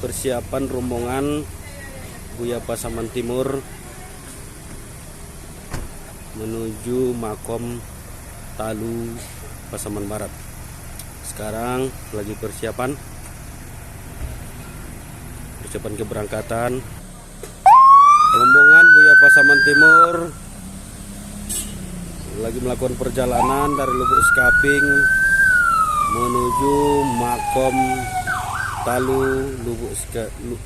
persiapan rombongan Buya Pasaman Timur menuju Makom Talu Pasaman Barat. Sekarang lagi persiapan keberangkatan rombongan Buya Pasaman Timur lagi melakukan perjalanan dari Lubuk Sekaping menuju Makom Talu Lubuk Sekaping.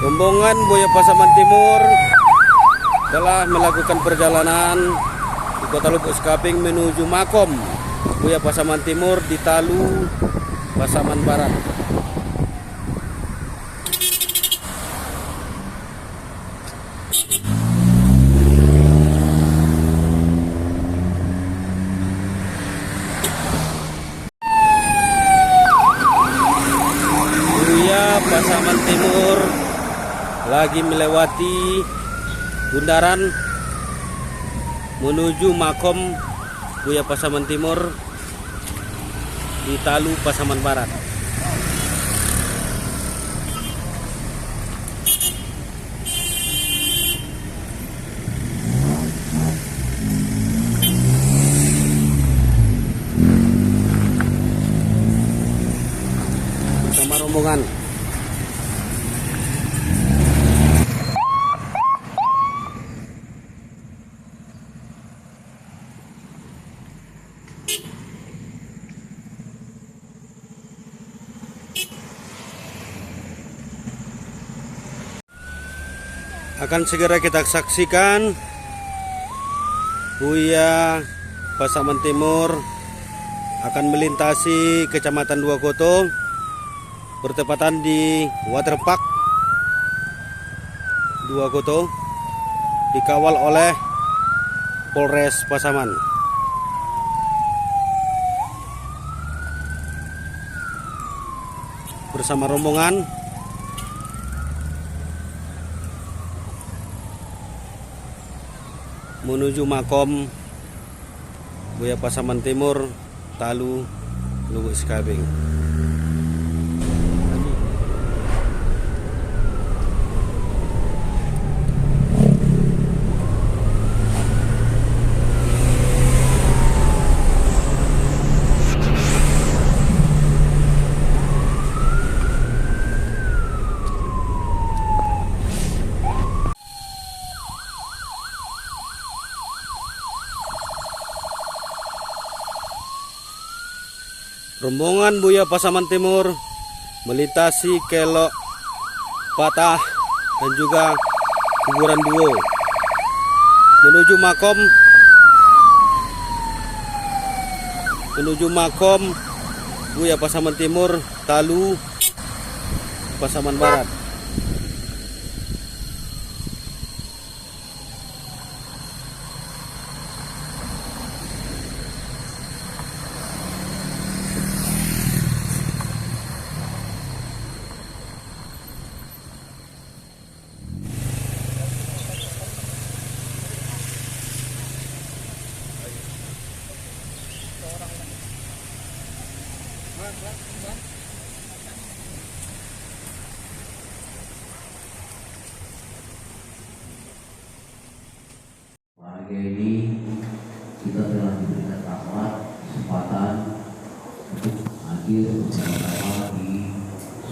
Rombongan Buya Pasaman Timur telah melakukan perjalanan di Kota Lubuk Sekaping menuju Makom Buya Pasaman Timur di Talu Pasaman Barat. Buya Pasaman Timur lagi melewati bundaran menuju Makom Buya Pasaman Timur di Talu Pasaman Barat. Bersama rombongan. Akan segera kita saksikan Buya Pasaman Timur akan melintasi Kecamatan Dua Koto bertepatan di Waterpark Dua Koto, dikawal oleh Polres Pasaman. Bersama rombongan menuju Makom Buya Pasaman Timur Talu Lubuk Sekaping. Rombongan Buya Pasaman Timur melintasi Kelok Patah dan juga Kuburan Duo menuju Makom Buya Pasaman Timur Talu Pasaman Barat. Pagi ini kita telah diberikan rahmat kesempatan untuk hadir bersama-sama di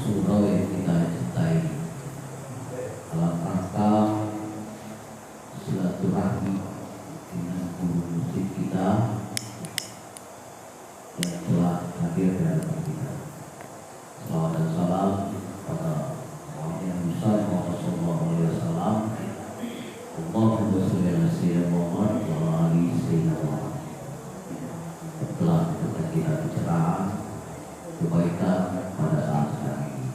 surau yang kita cintai dalam rangka silaturahmi dengan guru musik kita yang telah hadir di hadapan kita. Salawat dan salam pada Yang besar Muhammad SAW. Allahumma sholli ala sayyidina Muhammad wa ala ali sayyidina Muhammad. Telah kita bicara kebaikan pada saat sekarang ini.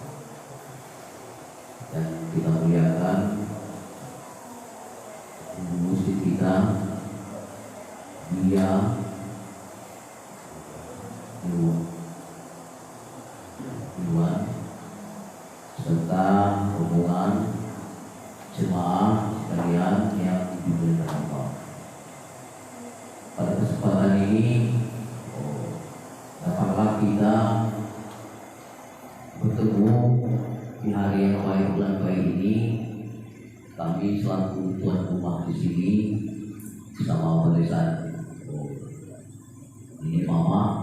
Tuhan serta hubungan jemaah sekalian yang dimuliakan Allah. Pada kesempatan ini dapatlah kita bertemu di hari yang baik bulan baik ini. Kami selaku tuan rumah di sini bersama barisan ini mama,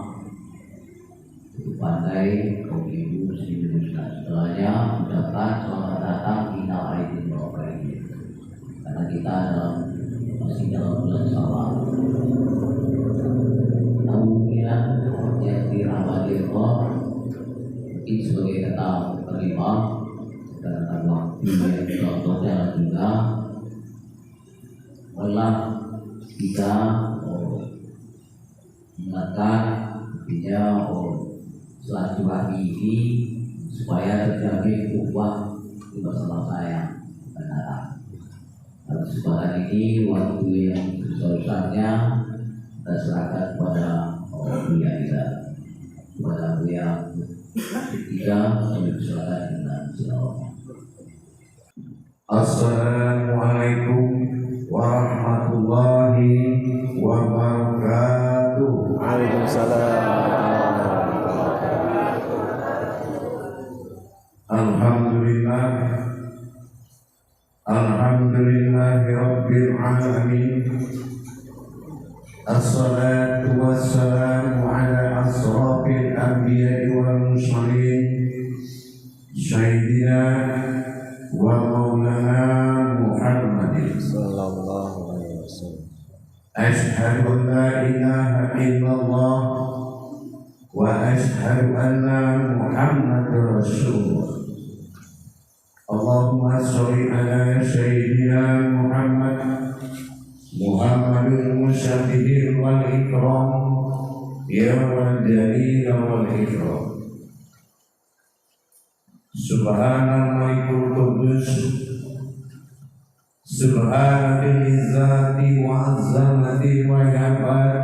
ibu pandai, kaum ibu, sini dan setelahnya ucapkan selamat datang di Aidil Bapak ini. Karena kita masih dalam bulan Syawal. Namun yang dirahmati Allah, mungkin sebagai kata penerima dan waktu yang contoh jalan juga, malah kita mengingatkan artinya silaturahmi ini supaya terjamin ukhuwah di bersama saya dan datang. Pada kesempatan ini waktu yang besar-besarnya kita serahkan kepada Buya kita, kepada Buya ketiga, kami silakan dengan silakan. Assalamualaikum warahmatullahi wabarakatuh. Alhamdulillah, alhamdulillahi rabbil alamin. Assalatu wassalamu ala asrafil anbiya'i wal mursalin sayyidina wa maulana Muhammadin sallallahu alaihi wasallam. Ashhadu an la ilaha illallah wa ashhadu anna Muhammadar Rasulullah. Allahumma sholli ala sayyidina Muhammad Muhammadul musyabihir wal ikram ya wal jalil wal ikram. Subhanallah Qudus Subhanal izzati wa azamati wa yabat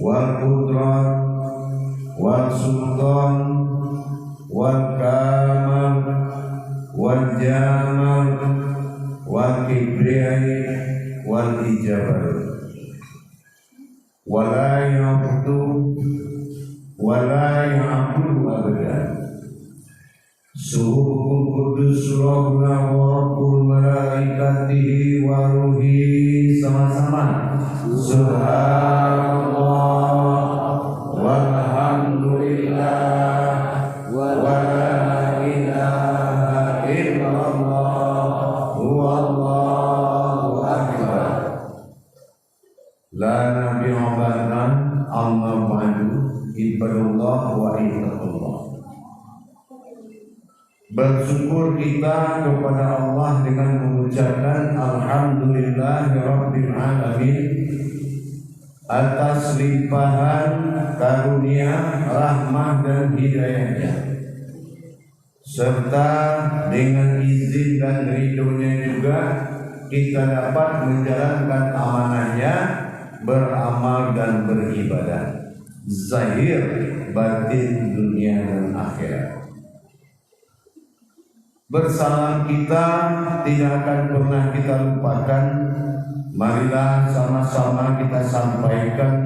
wal qudrat wal sultan wal kamal wal jamal wal kibriyai wal ijabah wala yabdu wala ya'budu abadan. Subuh kudus Rabbuna wa Rabbul malaikatihi wa ruhi sama-sama. Subhanallah walhamdulillah wa la ilaha illallah wallahu akbar. La nabiyya ba'da amma ba'du ibadallah wa ittaqullah. Bersyukur kita kepada Allah dengan mengucapkan Alhamdulillahirabbil alamin atas limpahan karunia, rahmah dan hidayahnya, serta dengan izin dan ridhonya juga kita dapat menjalankan amanahnya, beramal dan beribadah zahir batin dunia dan akhirat. Bersalam kita tidak akan pernah kita lupakan. Marilah sama-sama kita sampaikan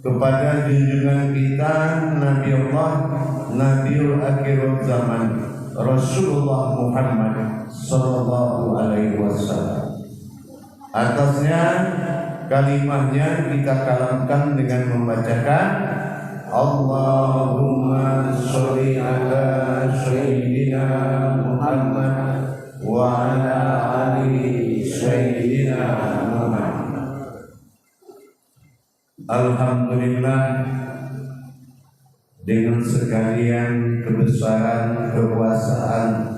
kepada junjungan kita Nabi Allah, Nabiul Akhirul Zaman, Rasulullah Muhammad sallallahu alaihi wasallam. Atasnya kalimahnya kita kalamkan dengan membacakan Allahumma sholli ala sayyidina Muhammad wa ala ali sayyidina Muhammad. Alhamdulillah, dengan sekalian kebesaran kekuasaan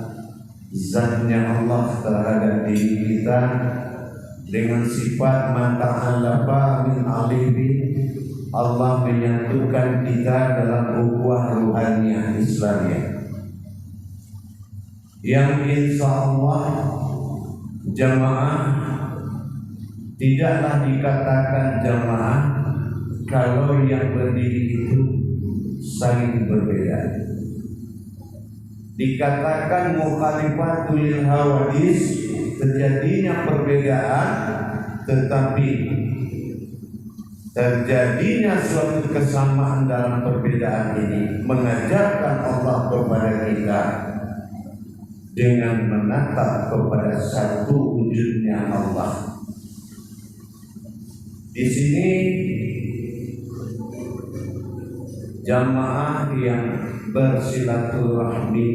zatnya Allah terhadap diri kita, dengan sifat manta'alafa min alibi, Allah menyatukan kita dalam ukhuwah ruhaniyah Islamiyah yang insya Allah jamaah tidaklah dikatakan jamaah kalau yang berdiri itu saling berbeda. Dikatakan mukhalifatul hawadis, terjadinya perbedaan tetapi terjadinya suatu kesamaan dalam perbedaan ini mengajarkan Allah kepada kita dengan menatap kepada satu wujudnya Allah. Di sini jamaah yang bersilaturahmi,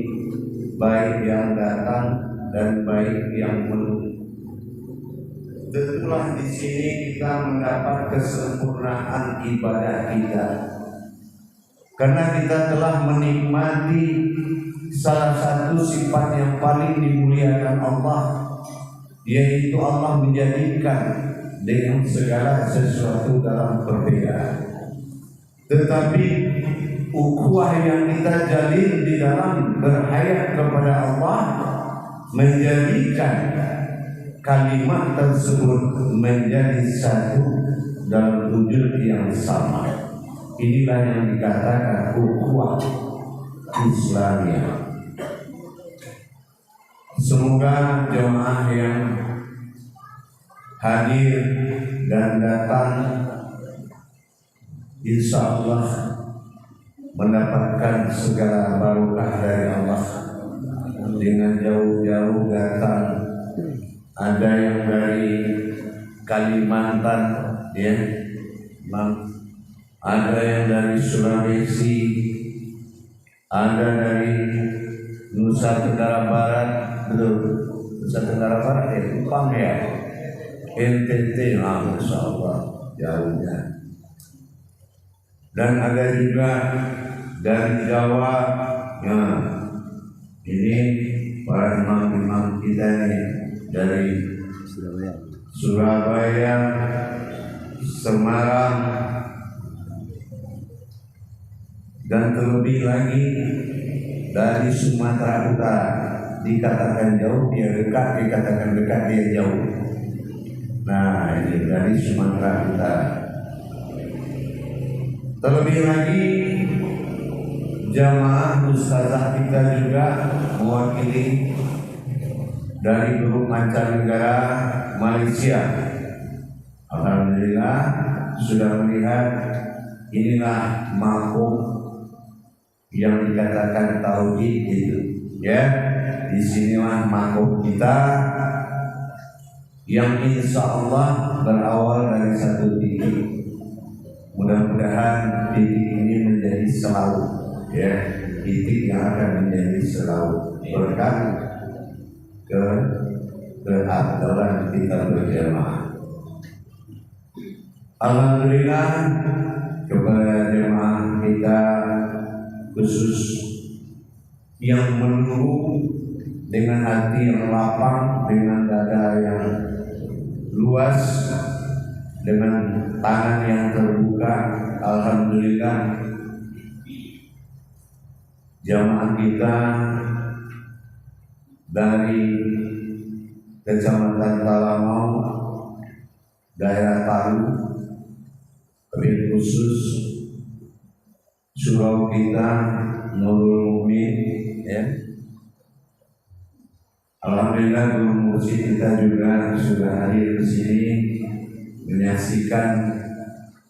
baik yang datang dan baik yang menunggu. Tentulah di sini kita mendapat kesempurnaan ibadah kita, karena kita telah menikmati salah satu sifat yang paling dimuliakan Allah, yaitu Allah menjadikan dengan segala sesuatu dalam perbedaan. Tetapi ukhuwah yang kita jalin di dalam berhayat kepada Allah menjadikan kalimat tersebut menjadi satu dalam wujud yang sama. Inilah yang dikatakan ukhuwah Islamiyah. Semoga jemaah yang hadir dan datang insya Allah mendapatkan segala barokah dari Allah. Dengan jauh-jauh datang, ada yang dari Kalimantan, ya, ada yang dari Sulawesi, ada dari Nusa Tenggara Barat, Nusa Tenggara Barat ya, Kupang ya, NTT, Masya Allah, jauhnya. Dan ada juga dari Jawa, ya, ini para imam-imam kita ini dari Surabaya, Semarang, dan terlebih lagi dari Sumatera Utara. Dikatakan jauh dia dekat, dikatakan dekat dia jauh. Nah, ini dari Sumatera Utara. Terlebih lagi jamaah ustazah kita juga mewakili dari grup mancanegara Malaysia. Alhamdulillah sudah melihat inilah makom yang dikatakan tauhid itu, ya. Di sinilah makom kita yang insya Allah berawal dari satu titik. Mudah-mudahan titik ini menjadi selalu, ya, titik yang akan menjadi selalu berkat keabdalan kita berjamaah. Alhamdulillah kepada jemaah kita khusus yang menunggu dengan hati yang lapang, dengan dada yang luas, dengan tangan yang terbuka. Alhamdulillah jamaah kita dari Kecamatan Talamau, daerah Palu, lebih khusus surau kita Nurul Mumin, ya. Alhamdulillah guru mursyid kita juga sudah hadir di sini menyaksikan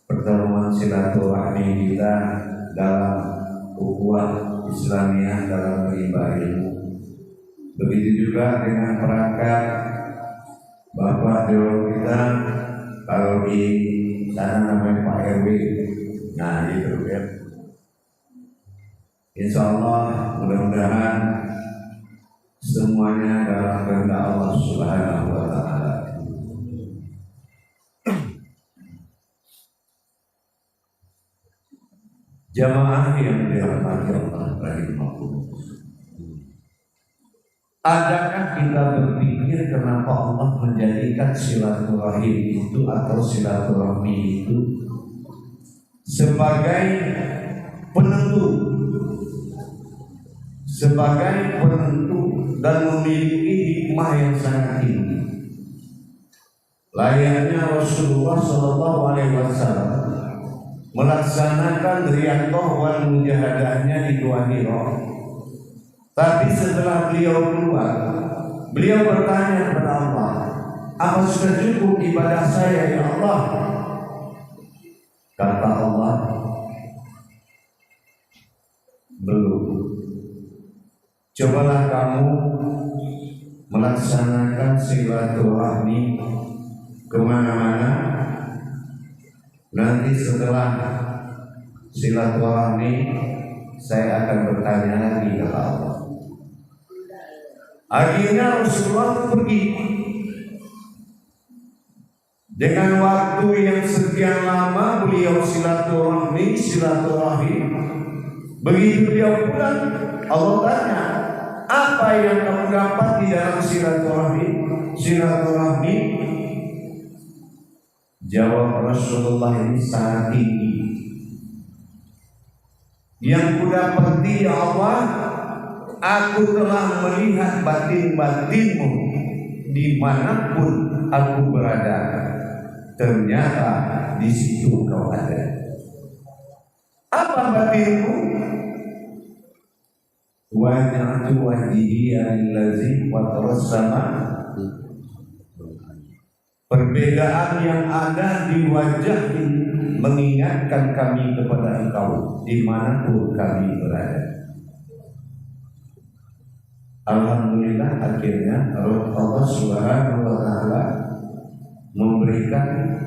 pertemuan silaturahmi kita dalam ukhuwah Islamiyah dalam menimba ilmu. Begitu juga dengan perangkat Bapak Dewan kita, kalau di sana namanya Pak RW. Nah itu ya. Insya Allah mudah-mudahan semuanya dalam kehendak Allah Subhanahu wa Ta'ala. Jamaah yang dirahmati Allah rahimahullah. Adakah kita berpikir kenapa Allah menjadikan silaturahim itu atau silaturahmi itu sebagai penentu, dan memiliki hikmah yang sangat tinggi? Layaknya Rasulullah SAW melaksanakan riyadhah wal mujahadahnya di Gua Hira. Tapi setelah beliau keluar, beliau bertanya kepada Allah, apa sudah cukup ibadah saya ya Allah? Kata Allah, belum. Cobalah kamu melaksanakan silaturahmi kemana-mana. Nanti setelah silaturahmi saya akan bertanya lagi kepada Allah. Akhirnya Rasulullah pergi dengan waktu yang sekian lama beliau silaturahmi. Begitu beliau pulang, Allah tanya, apa yang kamu dapat di dalam silaturahmi? Jawab Rasulullah ini sangat tinggi. Yang kudapati ya Allah, aku telah melihat batin-batinmu dimanapun aku berada. Ternyata di situ kau ada. Apa batinku? Waj'atu wajhihi allazi fataras sama. Perbedaan yang ada di wajah ini mengingatkan kami kepada Engkau dimanapun kami berada. Alhamdulillah akhirnya Allah Subhanahu wa Ta'ala memberikan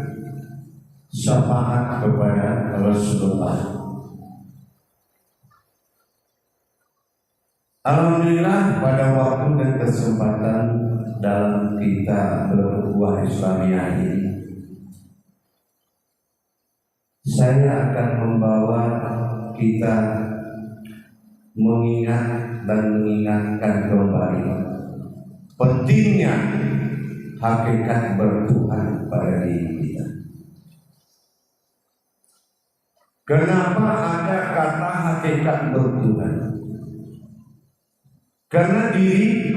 syafaat kepada Rasulullah. Alhamdulillah pada waktu dan kesempatan dalam kita berukhuwah Islamiyah ini, saya akan membawa kita mengingat dan mengingatkan kembali pentingnya hakikat bertuhan pada diri kita. Kenapa ada kata hakikat bertuhan? Karena diri,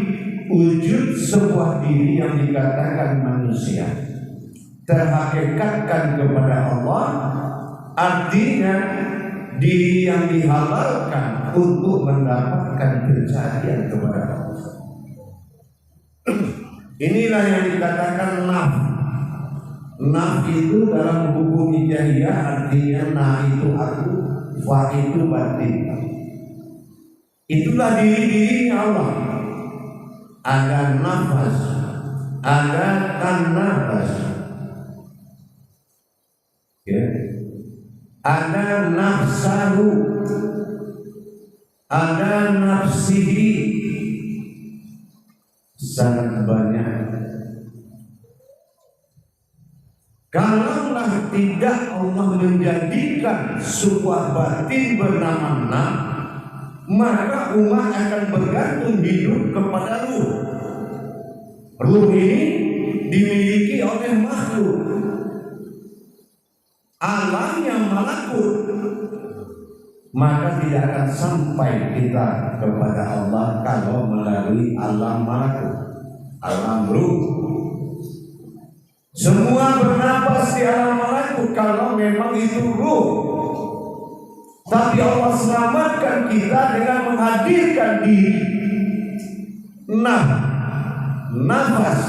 wujud sebuah diri yang dikatakan manusia terhakikatkan kepada Allah, artinya diri yang dihalalkan untuk mendapatkan kejadian kepada Allah. Inilah yang dikatakan naf. Naf itu dalam hukum hijaiyah artinya na itu aku, fa itu batin. Itulah diri-dirinya Allah. Ada nafas, ada tan-nafas, ya. Ada nafsahu, ada nafsihi, sangat banyak. Kalaulah tidak Allah menjadikan sebuah batin bernama naf, maka umat akan bergantung hidup kepada ruh. Ruh ini dimiliki oleh makhluk, alam yang malakut, maka tidak akan sampai kita kepada Allah kalau melalui alam malakut, alam ruh. Semua bernapas di alam malakut kalau memang itu ruh. Tapi Allah selamatkan kita dengan menghadirkan diri. Nafas,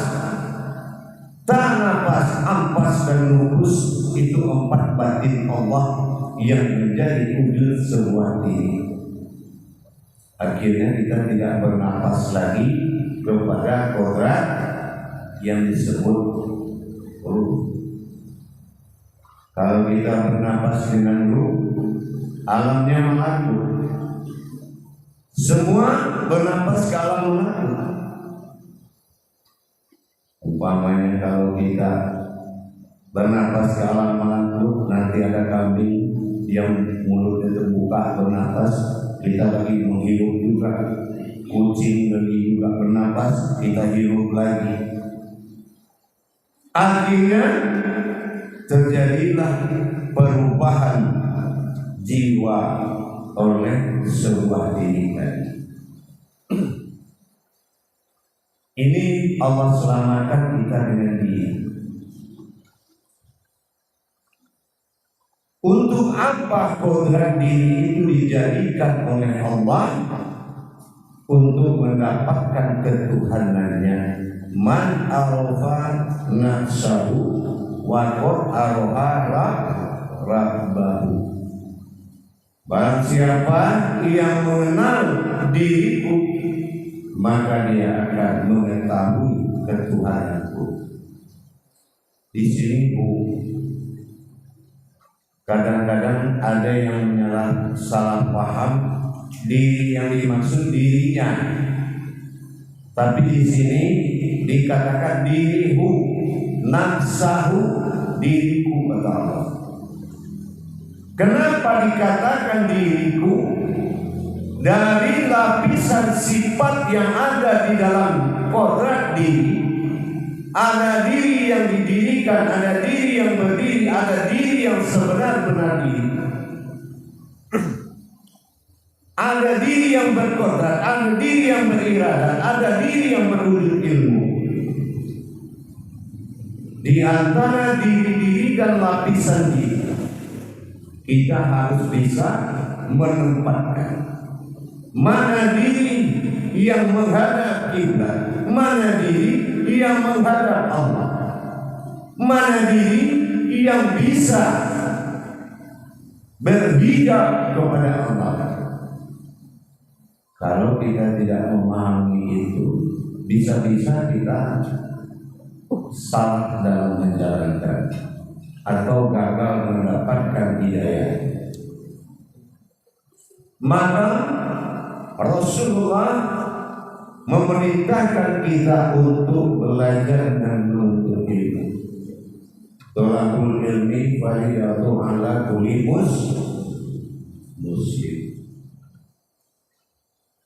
tanafas, ampas dan nufus, itu 4 batin Allah yang menjadi wujud sebuah diri. Akhirnya kita tidak bernafas lagi kepada kodrat yang disebut ruh. Kalau kita bernafas dengan ruh, alamnya malakut. Semua bernafas ke alam malakut. Umpamanya kalau kita bernafas ke alam malakut, nanti ada kambing yang mulutnya terbuka bernafas, kita lagi menghirup juga. Kucing lagi juga bernafas, kita hirup lagi. Akhirnya terjadilah perubahan jiwa oleh sebuah diri tadi. Ini Allah selamatkan kita dengan diri. Untuk Untuk apa kodrat diri itu dijadikan oleh Allah? Untuk mendapatkan ketuhanannya. Man arafa nafsahu wa qad arafa rabbahu. Barang siapa yang mengenal diriku, maka dia akan mengetahui ketuhananku. Di sini kadang-kadang ada yang salah paham diri yang dimaksud dirinya. Tapi di sini dikatakan diriku, nafsahu, diriku kata Allah. Kenapa dikatakan diriku? Dari lapisan sifat yang ada di dalam kodrat diri. Ada diri yang didirikan, ada diri yang berdiri, ada diri yang sebenar-benar diri. Ada diri yang berkodrat, ada diri yang beriradat, ada diri yang berwujud ilmu. Di antara diri-diri dan lapisan diri, kita harus bisa menempatkan mana diri yang menghadap kiblat, mana diri yang menghadap Allah, mana diri yang bisa berhijab kepada Allah. Kalau kita tidak memahami itu, bisa-bisa kita salah dalam menjalankan atau gagal mendapatkan hidayah. Maka Rasulullah memerintahkan kita untuk belajar dan menuntut ilmu. Thalabul ilmi fardiyatun 'ala kulli muslim.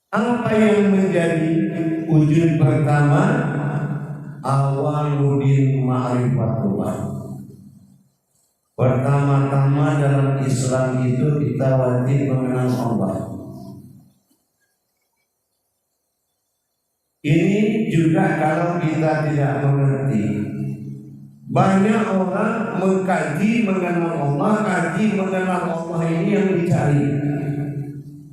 Apa yang menjadi wujud pertama? Awaludin ma'rifatullah. Pertama-tama dalam Islam itu kita wajib mengenal Allah. Ini juga kalau kita tidak mengerti, banyak orang mengkaji mengenal Allah, kaji mengenal Allah ini yang dicari.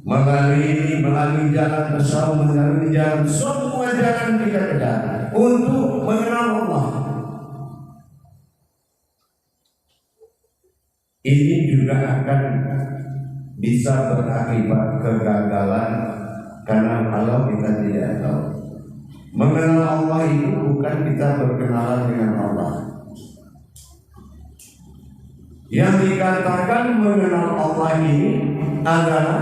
Melalui jalan besar, melalui jalan, semua jalan kita kejar untuk mengenal Allah. Ini juga akan bisa berakibat kegagalan karena kalau kita tidak tahu. Mengenal Allah itu bukan kita berkenalan dengan Allah. Yang dikatakan mengenal Allah ini adalah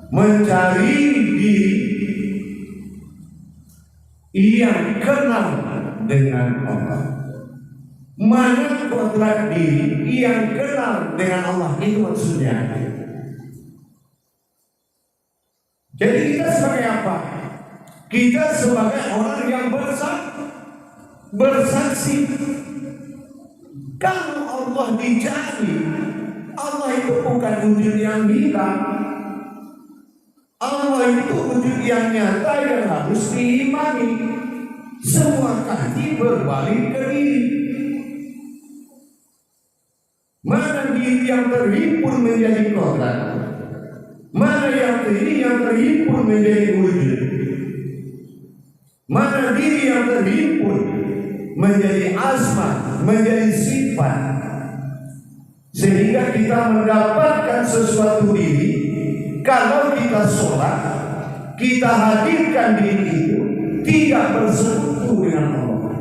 mencari diri yang kenal dengan Allah. Mana kodrat diri yang kenal dengan Allah, itu maksudnya. Jadi kita sebagai apa? Kita sebagai orang yang bersaksi. Kalau Allah dicari, Allah itu bukan wujud yang hilang. Allah itu wujud yang nyata yang harus diimani. Semua kaki berbalik ke diri. Mana diri yang terhimpun menjadi kodrat? Mana diri yang terhimpun menjadi wujud? Mana diri yang terhimpun menjadi asma, menjadi sifat, sehingga kita mendapatkan sesuatu diri. Kalau kita sholat, kita hadirkan diri itu tidak bersekutu dengan Allah.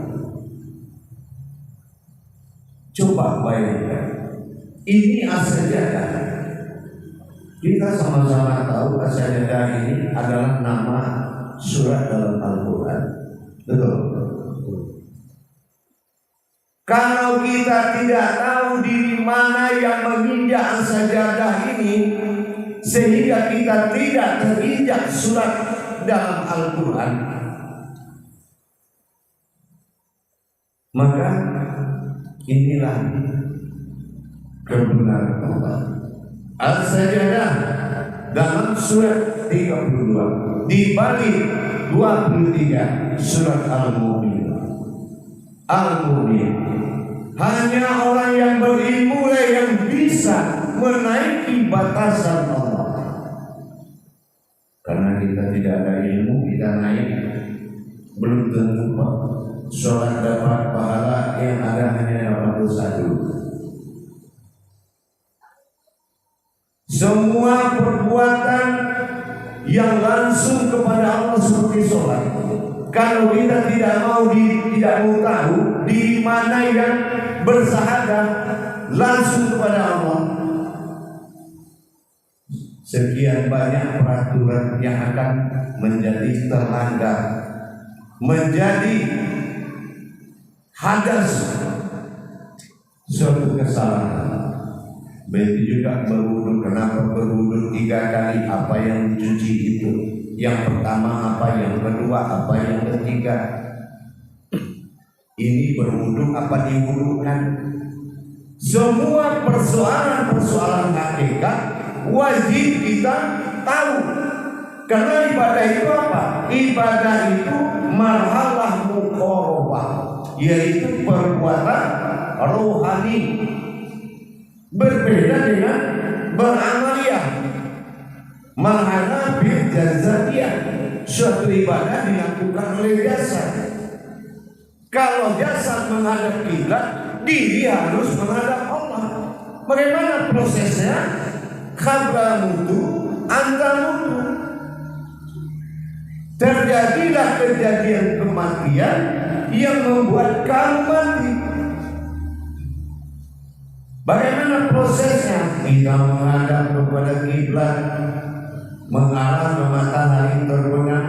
Coba bayangkan, ini as-sajadah. Kita sama-sama tahu as-sajadah ini adalah nama surat dalam Al-Quran. Betul. Kalau kita tidak tahu diri mana yang menginjak as-sajadah ini, sehingga kita tidak terinjak surat dalam Al-Quran, maka inilah kebenaran Allah. As-sajadah dalam surat 32 dibalik 23 surat Al-Mu'min. Al-Mu'min Hanya orang yang berilmu yang bisa menaiki batasan Allah. Karena kita tidak ada ilmu, kita naik belum tentu Pak. Sholat dapat pahala, yang ada hanya dapat dosa dulu. Semua perbuatan yang langsung kepada Allah seperti sholat, kalau kita tidak mau tahu di mana yang bersahadat langsung kepada Allah, sekian banyak peraturan yang akan menjadi terlanggar, menjadi hadas, suatu kesalahan. Begitu juga berwudu. Kenapa berwudu 3 kali? Apa yang dicuci itu? Yang pertama apa? Yang kedua apa? Yang ketiga? Ini berwudu apa diwudukan? Semua persoalan-persoalan hakikat wajib kita tahu. Karena ibadah itu apa? Ibadah itu marhalah muqarrabah, yaitu perbuatan rohani. Berbeda dengan beramaliyah. Marhana bil jazatiyah, suatu ibadah dilakukan oleh jasad. Kalau jasad menghadap kiblat, diri harus menghadap Allah. Bagaimana prosesnya? Qabla wudu, anta wudu. Terjadilah kejadian kematian yang membuat kamu mati. Bagaimana prosesnya? Kita menghadap kepada kiblat, mengarah ke matahari terbenam.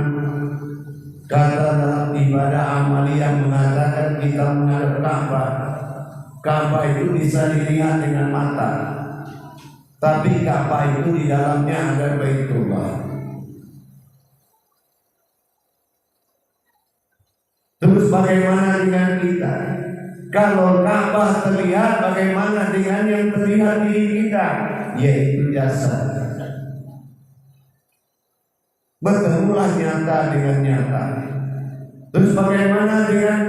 Kata dalam ibadah amaliyah mengatakan kita menghadap Ka'bah. Ka'bah itu bisa dilihat dengan mata, tapi Ka'bah itu di dalamnya ada Baitullah. Terus bagaimana dengan kita? Kalau Ka'bah terlihat, bagaimana dengan yang terlihat di kita, yaitu jasad? Bertemulah nyata dengan nyata. Terus bagaimana dengan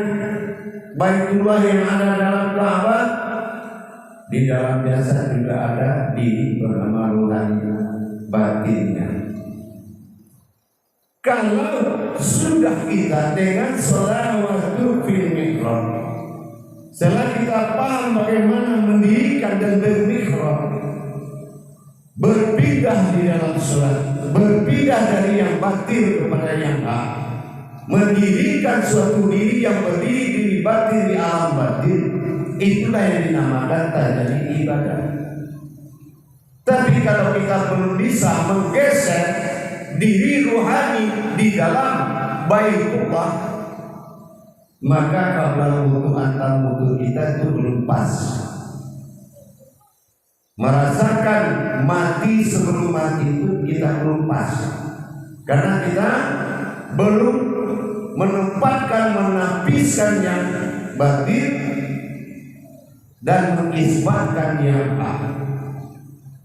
Baitullah yang ada dalam Ka'bah? Di dalam jasad juga ada diri bernama rohani batinnya. Kalau sudah kita dengan sholawatu fil mihrab, setelah kita paham bagaimana mendirikan dan bermihrab, berpindah di dalam sholat, berpindah dari yang batin kepada yang hak, mendirikan suatu diri yang berdiri di batin di alam batin, itulah yang dinamakan tajallid ibadah. Tapi kalau kita belum bisa menggeser diri ruhani di dalam Baitullah, maka qabla wudu antar wudu kita itu belum pas. Merasakan mati sebelum mati itu kita belum pas, karena kita belum menempatkan, menapiskan yang batin dan mengisbatkan yang hak.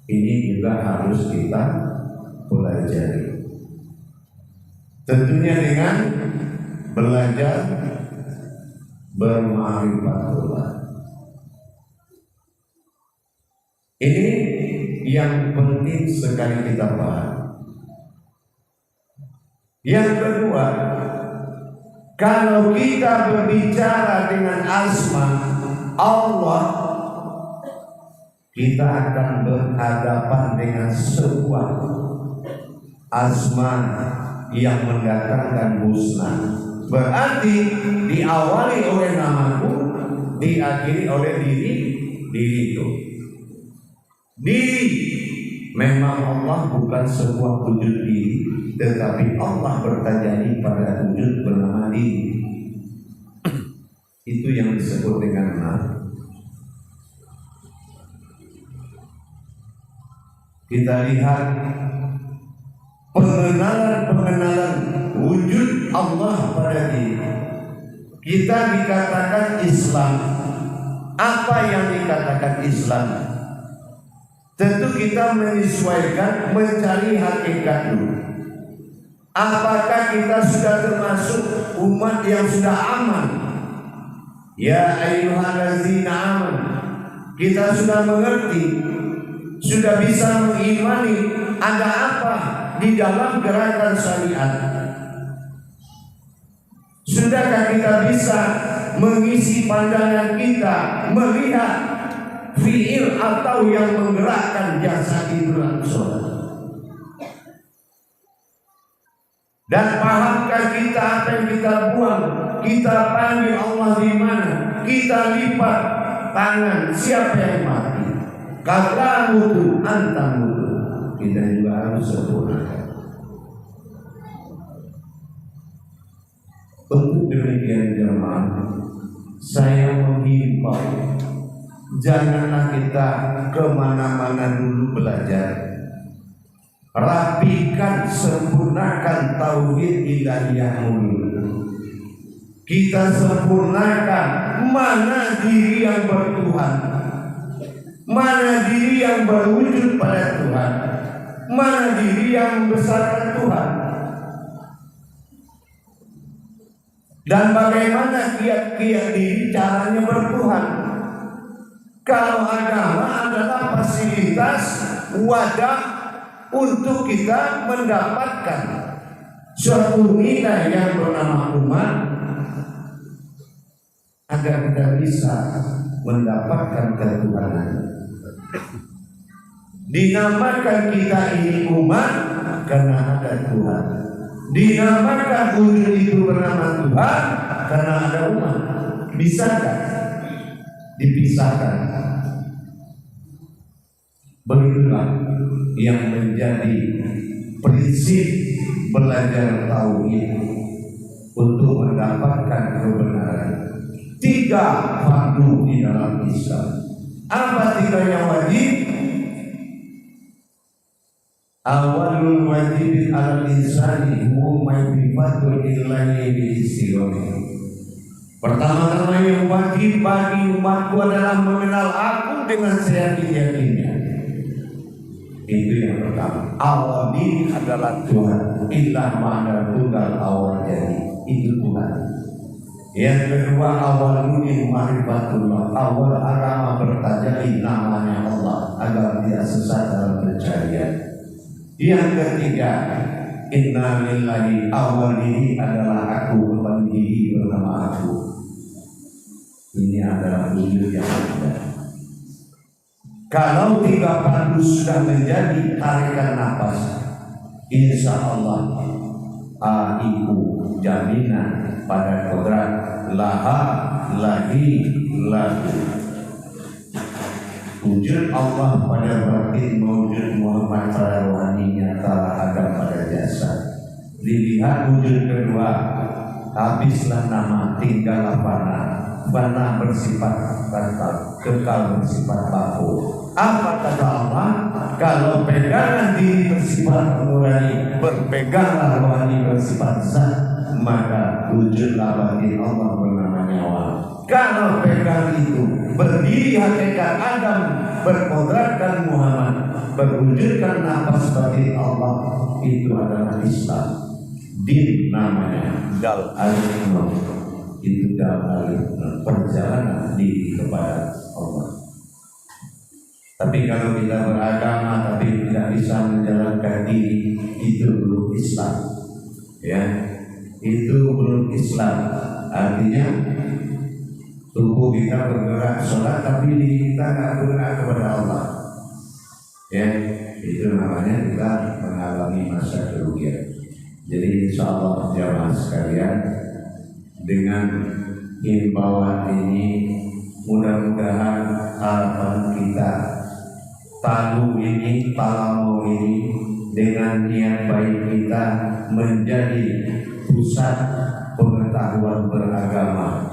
Ini juga harus kita pelajari. Tentunya dengan belajar berma'rifatullah. Ini yang penting sekali kita paham. Yang kedua, kalau kita berbicara dengan asma Allah, kita akan berhadapan dengan sebuah asma yang mendatangkan husna. Berarti diawali oleh namaku, diakhiri oleh diriku. Diri memang Allah bukan sebuah wujud diri, tetapi Allah bertajalli pada wujud bernama diri. Itu yang disebut dengan nama. Kita lihat pengenalan wujud Allah pada diri. Kita dikatakan Islam. Apa yang dikatakan Islam? Tentu kita menyesuaikan, mencari hakikat dulu. Apakah kita sudah termasuk umat yang sudah aman? Ya ayyuhallazina amanu, kita sudah mengerti, sudah bisa mengimani ada apa di dalam gerakan syariat. Sudahkah kita bisa mengisi pandangan kita melihat fiil atau yang menggerakkan jasa itu langsung? Dan pahamkah kita apa yang kita buang? Kita panggil Allah di mana? Kita lipat tangan, siapa yang mati? Kata mutu, antam mutu. Kita juga harus sempurnakan. Untuk demikian jemaah, saya menghimbau, janganlah kita kemana-mana dulu belajar. Rapikan, sempurnakan tauhid ilahiyahmu. Kita sempurnakan mana diri yang bertuhan, mana diri yang berwujud pada Tuhan, mana diri yang membesarkan Tuhan, dan bagaimana kiat-kiat diri caranya bertuhan. Kalau agama adalah fasilitas, wadah untuk kita mendapatkan suatu nilai yang bernama umat, agar kita bisa mendapatkan ketuhanan. Dinamakan kita ini umat karena ada Tuhan. Dinamakan wujud itu bernama Tuhan karena ada umat. Bisakah dipisahkan? Begitulah yang menjadi prinsip belajar tauhid untuk mendapatkan kebenaran. 3 fardu di dalam Islam. Apa 3 yang wajib? Awalul wajib al insani huwa ma'rifatul illahi bi istighfar. Pertama-tama yang wajib bagi umatku adalah mengenal aku dengan seyakin-yakinnya. Itu yang pertama. Awal diri adalah Tuhan. Ilah ma'ana tunggal awal jadi. Itu Tuhan. Yang kedua, awal ini ma'rifatullah. Awal agama bertajali namanya Allah agar tidak sesat dalam pencarian. Yang ketiga, inna lillahi, awal ini adalah aku, kembali diri bernama aku. Ini adalah wujud yang ada. Kalau 3 fardu sudah menjadi, tarikan nafas, insya Allah aiku jaminan pada kodrat laha lagi lagu. Wujud Allah pada batin, wujud Muhammad pada rohani nyata ada pada jasad. Dilihat wujud kedua, habislah nama, tinggallah fana. Fana bersifat kekal bersifat baku. Apa kata Allah? Kalau pegangan diri bersifat nurani, berpeganglah rohani bersifat zat, maka wujudlah bagi Allah bernama nyawa. Kalau pegang itu berdiri hakikat Adam, berkodratkan Muhammad, berwujudkan nafas batin Allah, itu adalah Islam. Din namanya dal al-iman, itu dal al-iman, perjalanan diri kepada Allah. Tapi kalau kita beragama tapi tidak bisa menjalankan diri, itu belum Islam. Ya, itu belum Islam. Artinya tubuh kita bergerak sholat tapi diri kita nggak bergerak kepada Allah. Ya, itu namanya kita mengalami masa kerugian. Jadi insya Allah jamaah sekalian, dengan himbauan ini mudah-mudahan harapan kita talu ini, talamu ini dengan niat baik kita menjadi pusat pengetahuan beragama.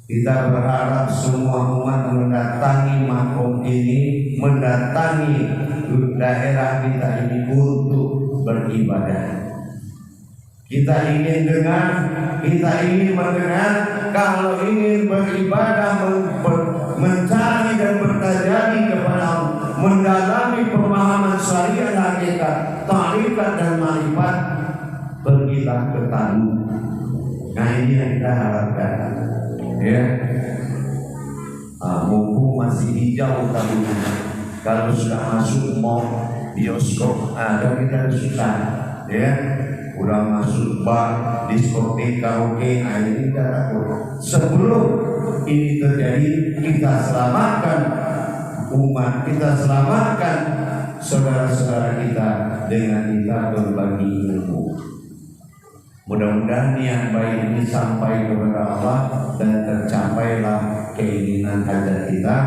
Kita berharap semua umat mendatangi makom ini, mendatangi daerah kita ini untuk beribadah. Kita ingin dengar, kita ingin mendengar. Kalau ingin beribadah, mencari dan bertajali kepada Allah, mendalami pemahaman syariat hakikat, tarikat dan marifat, pergilah ke Talu. Nah ini yang kita harapkan. ya. Mumpung masih hijau tahunnya. Kalau sudah masuk mall, bioskop, ada kita susah, ya. Udah masuk bar, diskotik, karaoke, ini kita takut. Sebelum ini terjadi, kita selamatkan umat, kita selamatkan saudara-saudara kita dengan kita berbagi ilmu. Mudah-mudahan niat baik ini sampai kepada Allah dan tercapailah keinginan hajat kita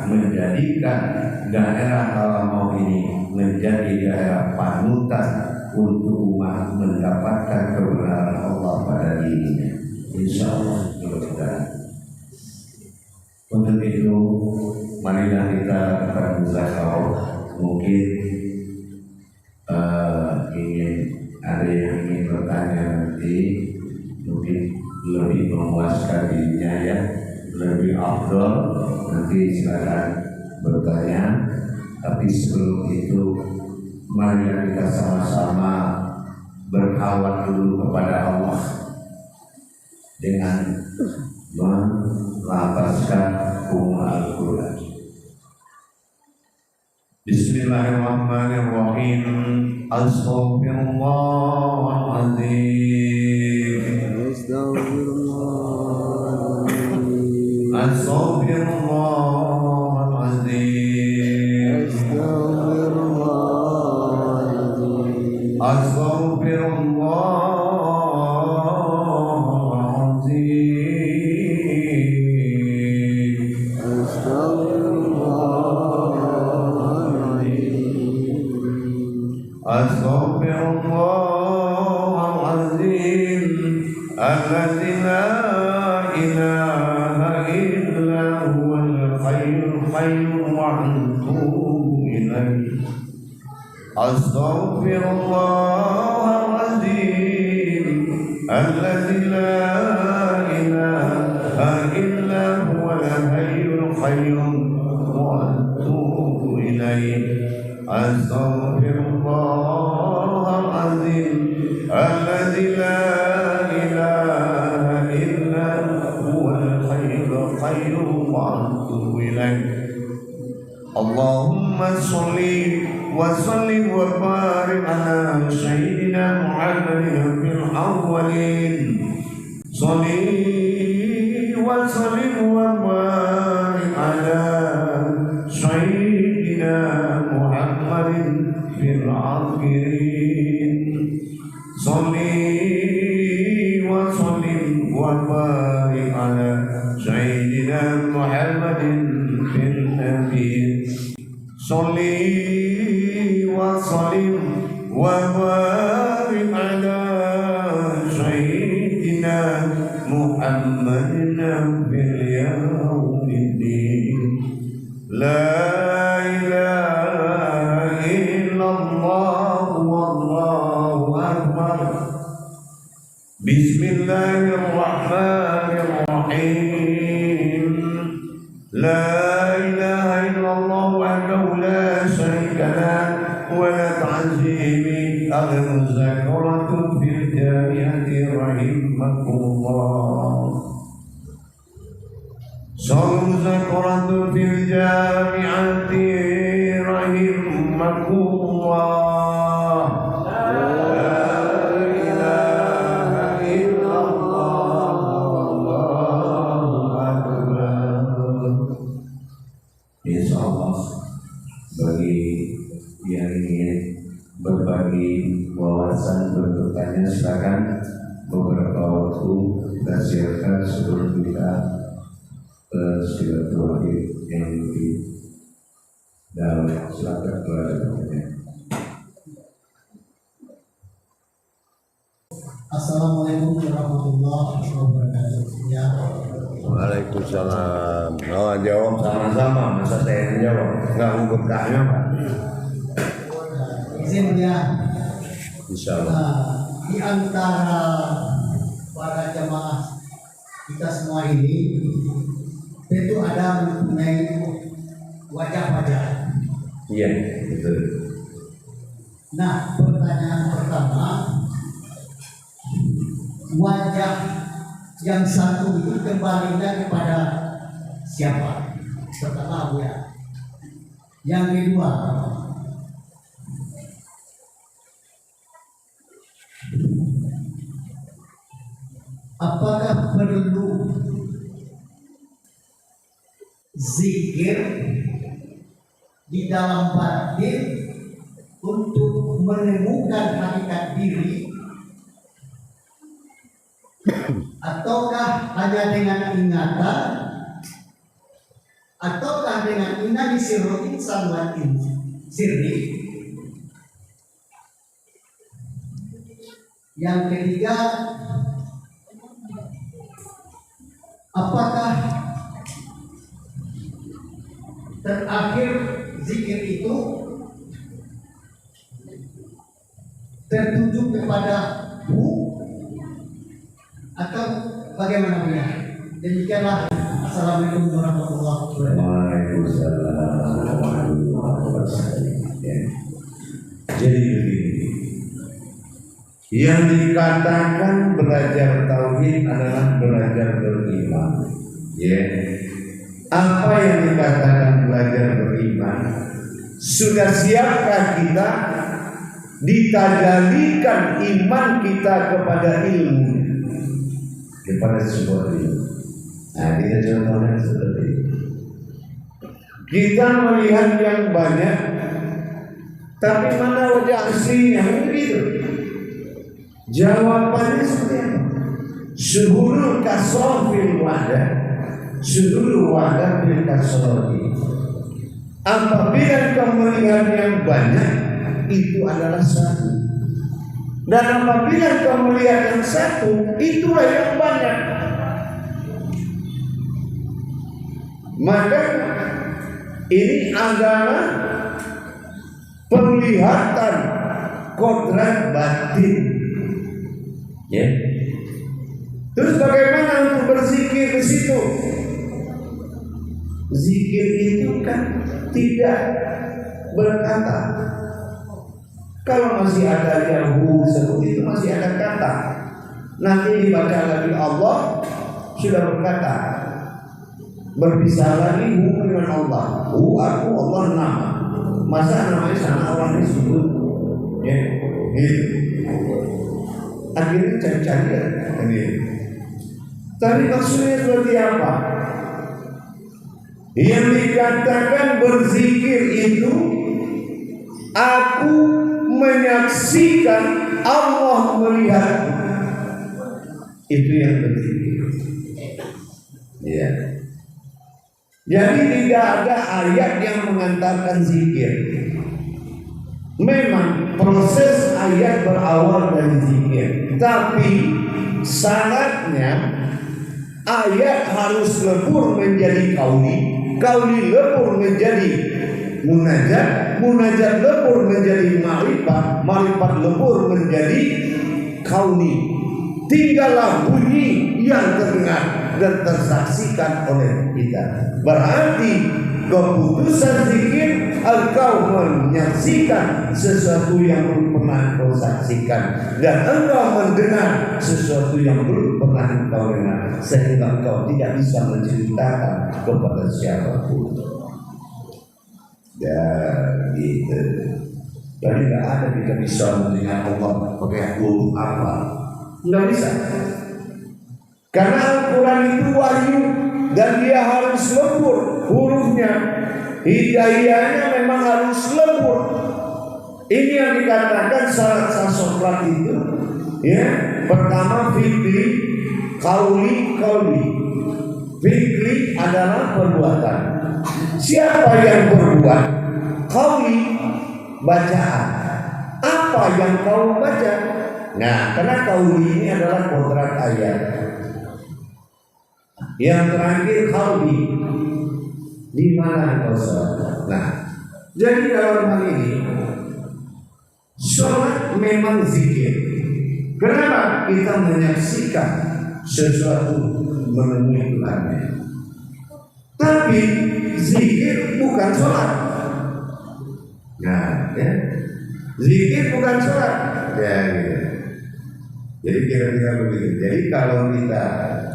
menjadikan daerah Halamau ini menjadi daerah panutan untuk umat mendapatkan kebenaran Allah pada dirinya. Insya Allah mudah-mudahan. Untuk itu, marilah kita bermuzakarah. Mungkin ada yang ingin bertanya nanti, mungkin lebih memuaskan dirinya ya, lebih afdol. Nanti silakan bertanya. Tapi sebelum itu, marilah kita sama-sama berkhawat dulu kepada Allah dengan melafazkan Al-Quran. Bismillahirrahmanirrahim. Astaghfirullahaladzim. Astaghfirullahaladzim. Astaghfirullahaladzim. Alladzi la ilaha illa huwal hayyul qayyum wa atubu ilaihi. Astaghfirullahaladzim. Alladzi la ilaha illa huwal hayyul qayyum wa atubu ilaihi. Astaghfirullahaladzim. Alladzi la ilaha illa huwal hayyul qayyum wa atubu ilaihi. Allahumma sholli wa sallim wa barik ala sayyidina Muhammadin fil awwalin. Sholli wa sallim wa barik ala sayyidina Muhammadin fil akhirin. Sholli wa sallim wa barik ala sayyidina Muhammadin fil nabiyyin. Sholli wa sallim wa barik ala sayyidina Muhammadin fil yawmiddin. La ilaha illallah wallahu akbar. Bismillahirrahmanirrahim. La ilaha illallah wahdahu la syarika lah wa la ta'zimi al-muzakaratu fil jami'ati rahimakumullah. Al-muzakaratu fil jami'ati rahimakumullah. Bagi yang ingin berbagi wawasan bertanya, silakan. Beberapa waktu kita siapkan sebelum kita silaturahim yang di dalam. Silakan bertanya. Assalamualaikum warahmatullahi wabarakatuh. Ya. Waalaikumsalam. Oh, jawab sama-sama. Masa saya yang jawab? Enggak ngumpet kayaknya, Pak. Izin ya. Insyaallah. Di antara para jamaah kita semua ini tentu ada mempunyai wajah-wajah. Iya, betul. Nah, pertanyaan pertama, wajah yang satu itu kembalinya kepada siapa? Pertama ya. Yang kedua, apakah perlu zikir di dalam batin untuk menemukan hakikat diri, ataukah hanya dengan ingatan, ataukah dengan inna disirrotin salwatin sirri? Yang ketiga, apakah terakhir zikir itu tertuju kepada hu atau bagaimana punya? Demikianlah. Assalamualaikum warahmatullahi wabarakatuh. Waalaikumsalam warahmatullahi wabarakatuh. Ya. Jadi begini, yang dikatakan belajar tauhid adalah belajar beriman. Ya. Apa yang dikatakan belajar beriman? Sudah siapkah kita ditajalikan iman kita kepada ilmu, kepada sebuah ilmu? Nah, kita contohnya seperti itu. Kita melihat yang banyak, tapi mana wajah aslinya? Begitu. Jawabannya seperti apa? Suhurul kasofil wadah, suhurul wadah bil kasofi. Apabila kau melihat yang banyak, itu adalah satu. Dan apabila kau melihat yang satu, itulah yang banyak. Maka ini adalah penglihatan kodrat batin. Ya. Terus bagaimana untuk berzikir di situ? Zikir itu kan tidak berkata. Kalau masih ada yang seperti itu masih ada kata. Nanti dibaca lagi Allah sudah berkata. Berpisah lagi dengan Allah. Aku Allah nama. Masa namanya sana orang disebut? Ya, gitu. Akhirnya cari-cari ya. Tapi maksudnya seperti apa? Yang dikatakan berzikir itu, aku menyaksikan Allah melihat. Itu yang berzikir. Ya. Jadi tidak ada ayat yang mengantarkan zikir. Memang proses ayat berawal dari zikir, tapi syaratnya ayat harus lebur menjadi kauli, kauli lebur menjadi munajat, munajat lebur menjadi ma'rifat, ma'rifat lebur menjadi kauli. Tinggallah bunyi yang terdengar dan tersaksikan oleh kita. Berarti keputusan zikir engkau menyaksikan sesuatu yang belum pernah kau saksikan, dan engkau mendengar sesuatu yang belum pernah engkau dengar, sehingga engkau tidak bisa menceritakan kepada siapapun. Ya gitu. Jadi tidak ada kita bisa mendengar Allah pakai huruf apa. Nggak bisa, karena Al-Quran itu wahyu dan dia harus lembur hurufnya, hidaiyahnya memang harus lembur. Ini yang dikatakan syarat Sokrat itu, ya. Pertama fikri, kauli. Fikri adalah perbuatan. Siapa yang berbuat? Kauli, bacaan. Apa yang kau baca? Nah, karena kauli ini adalah kodrat ayat. Yang terakhir kauli, di mana engkau sholat? Nah, jadi dalam hal ini sholat memang zikir. Kenapa? Kita menyaksikan sesuatu menemui Tuhannya. Tapi zikir bukan sholat. Nah, ya. Zikir bukan sholat. Ya, gitu. Jadi kira-kira begitu. Jadi kalau kita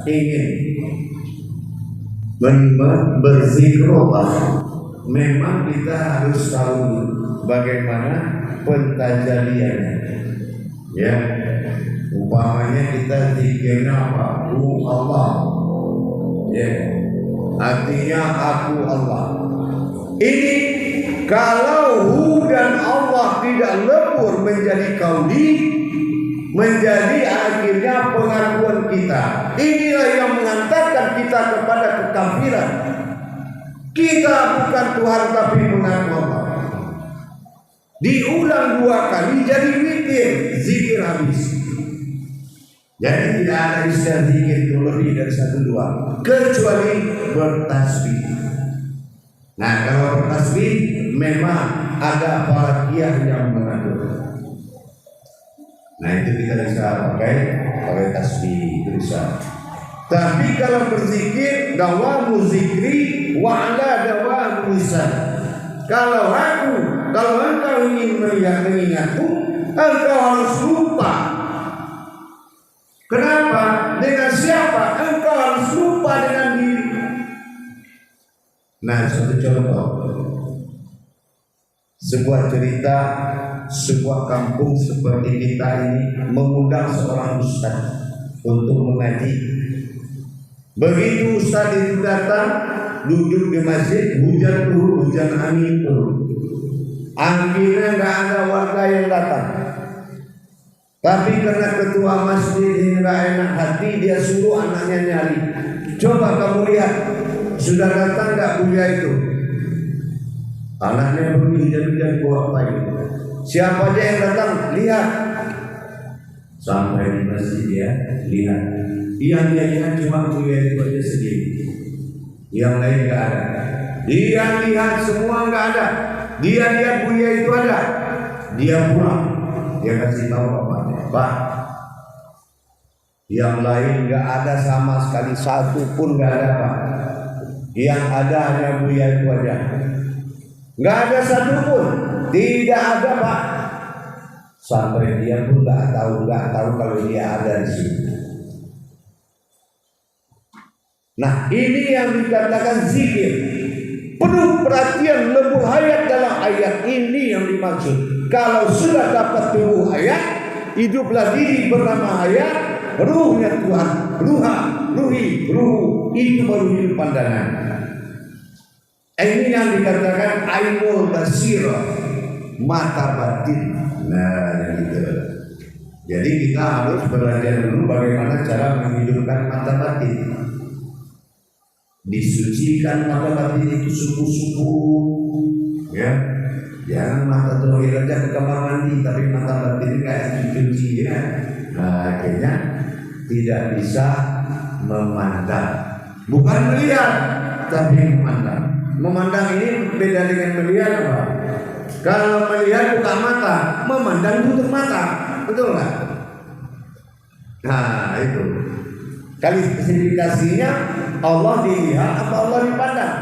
ingin berzikirullah, memang kita harus tahu bagaimana pentajaliannya. Ya, umpamanya kita zikirnya apa? Allah. Ya, artinya aku Allah. Ini kalau hu dan Allah tidak lebur menjadi kauli, menjadi akhirnya pengakuan kita. Inilah yang mengantarkan kita kepada kekafiran. Kita bukan Tuhan tapi mengaku Allah. Diulang 2 kali jadi witir, zikir habis. Jadi tidak ada istilah zikir itu lebih dari 1-2 kecuali bertasbih. Nah, kalau bertasbih memang ada falakiyah yang mengatur. Nah, itu kita bisa pakai tasbih, itu bisa. Tapi kalau berzikir, dawamu zikri wa ala dawamu lisan. Kalau engkau ingin mengingatku, engkau harus lupa. Kenapa? Dengan siapa? Engkau harus lupa dengan diri. Nah, satu contoh. Sebuah cerita, sebuah kampung seperti kita ini mengundang seorang ustaz untuk mengaji. Begitu ustaz itu datang, duduk di masjid, hujan angin turun. Akhirnya nggak ada warga yang datang. Tapi karena ketua masjid ini nggak enak hati, dia suruh anaknya nyari. Coba kamu lihat, sudah datang nggak buya itu? Anaknya pergi hujan-hujan bawa apa ini? Siapa aja yang datang, lihat. Sampai di masjid dia lihat. Yang dia lihat cuma buya itu aja sendiri. Yang lain nggak ada. Dia lihat semua nggak ada. Dia lihat buya itu ada. Dia pulang. Dia kasih tahu bapaknya, Pak, yang lain nggak ada sama sekali, satu pun nggak ada, Pak. Yang ada hanya buya itu aja. Nggak ada satu pun, tidak ada, Pak. Sampai dia pun nggak tahu kalau dia ada di sini. Nah, ini yang dikatakan zikir. Penuh perhatian, lebur hayat dalam ayat ini yang dimaksud. Kalau sudah dapat tubuh hayat, hiduplah diri bernama hayat, ruhnya Tuhan, ruh, itu baru hidup pandangan. Ini yang dikatakan ainul basirah, mata batin. Nah, gitu. Jadi kita harus belajar dulu bagaimana cara menghidupkan mata batin. Disucikan mata batin itu suku-suku, ya. Jangan mata dohir aja ke kamar mandi, tapi mata batin kayak dicuci, ya. Nah, akhirnya tidak bisa memandang, bukan melihat, tapi memandang. Memandang ini beda dengan melihat, Pak. Kalau melihat buka mata, memandang tutup mata, betul nggak? Nah, itu. Kali spesifikasinya Allah dilihat apa Allah dipandang?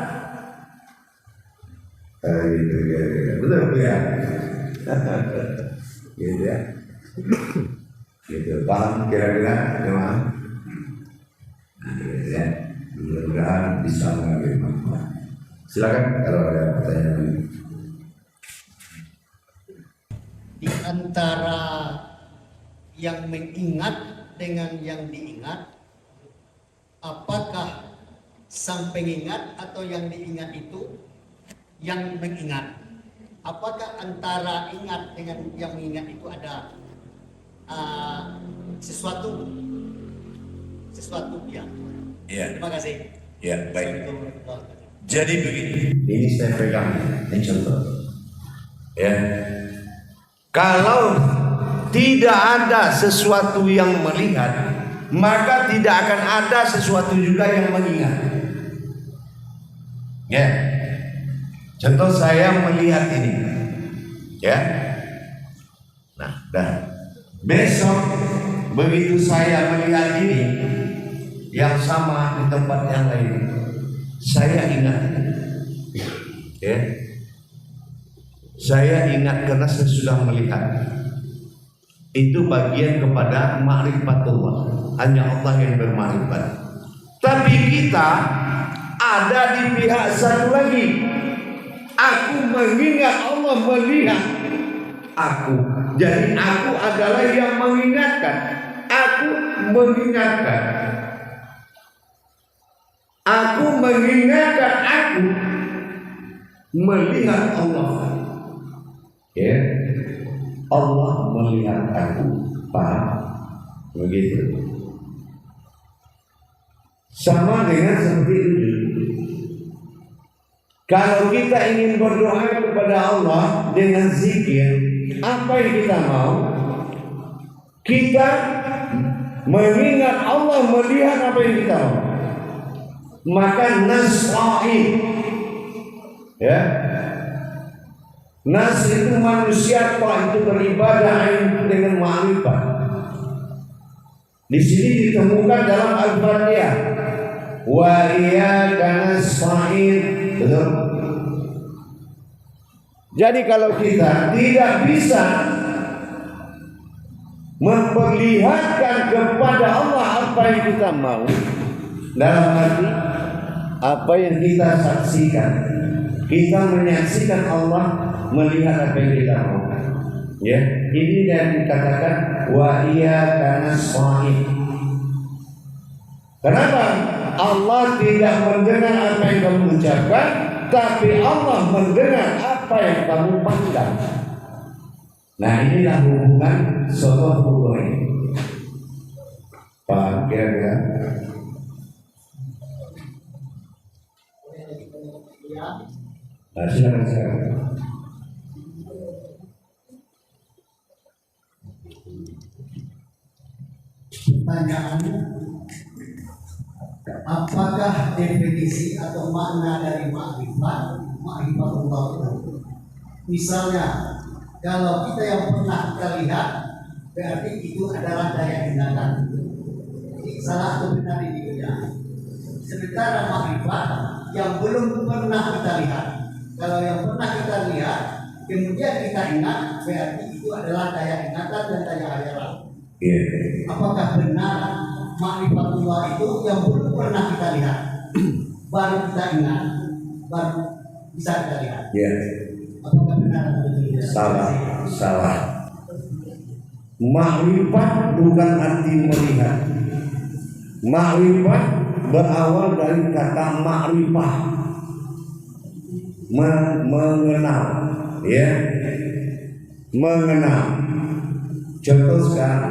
Gitu ya, betul ya. Gitu ya. Gitu, paham kira-kira memang. Nah, gitu ya. Mudah-mudahan bisa mengambil manfaat. Silakan kalau ada pertanyaan. Di antara yang mengingat dengan yang diingat, apakah sang pengingat atau yang diingat itu yang mengingat? Apakah antara ingat dengan yang mengingat itu ada sesuatu ya? Iya. Terima kasih. Ya, baik. Jadi begini, ini saya pegang, ini contoh. Ya, kalau tidak ada sesuatu yang melihat, maka tidak akan ada sesuatu juga yang mengingat. Ya, contoh saya melihat ini, ya. Nah, besok begitu saya melihat ini yang sama di tempat yang lain, saya ingat, ya. Saya ingat karena saya sudah melihat. Itu bagian kepada ma'rifatullah. Hanya Allah yang bermakrifat. Tapi kita ada di pihak satu lagi. Aku mengingat, Allah melihat aku. Jadi aku adalah yang mengingatkan. Aku mengingatkan. Aku mengingatkan, aku melihat Allah. Ya, Allah melihat aku. Paham? Begitu. Sama dengan seperti itu. Kalau kita ingin berdoa kepada Allah dengan zikir, apa yang kita mau? Kita mengingat Allah melihat apa yang kita mau. Maka nas'a'i, ya, nas itu manusia, itu beribadah dengan ma'rifat. Di sini ditemukan dalam Al-Fatihah. Wa iyyaka nasta'in. Betul? Jadi kalau kita tidak bisa memperlihatkan kepada Allah apa yang kita mau, dalam arti apa yang kita saksikan, kita menyaksikan Allah melihat apa yang kita mau. Ya, ini yang dikatakan wa iyyaka nasta'in. Kenapa? Allah tidak mendengar apa yang kamu ucapkan, tapi Allah mendengar apa yang kamu pandang. Nah, inilah hubungan soal hubungan ini. Pak, kira-kira? Nah, silakan. Pertanyaannya, apakah definisi atau makna dari ma'rifatullah itu? Misalnya, kalau kita yang pernah kita lihat, berarti itu adalah daya ingatan. Jadi salah atau benar ini ya. Sementara ma'rifat yang belum pernah kita lihat, kalau yang pernah kita lihat, kemudian kita ingat, berarti itu adalah daya ingatan dan daya hayalan. Apakah benar ma'rifatullah itu yang belum pernah kita lihat, baru kita ingat, baru bisa kita lihat? Apakah benar atau tidak? Salah. Ma'rifat bukan arti melihat. Ma'rifat berawal dari kata ma'rifah, mengenal, ya, mengenal. Contoh sekarang,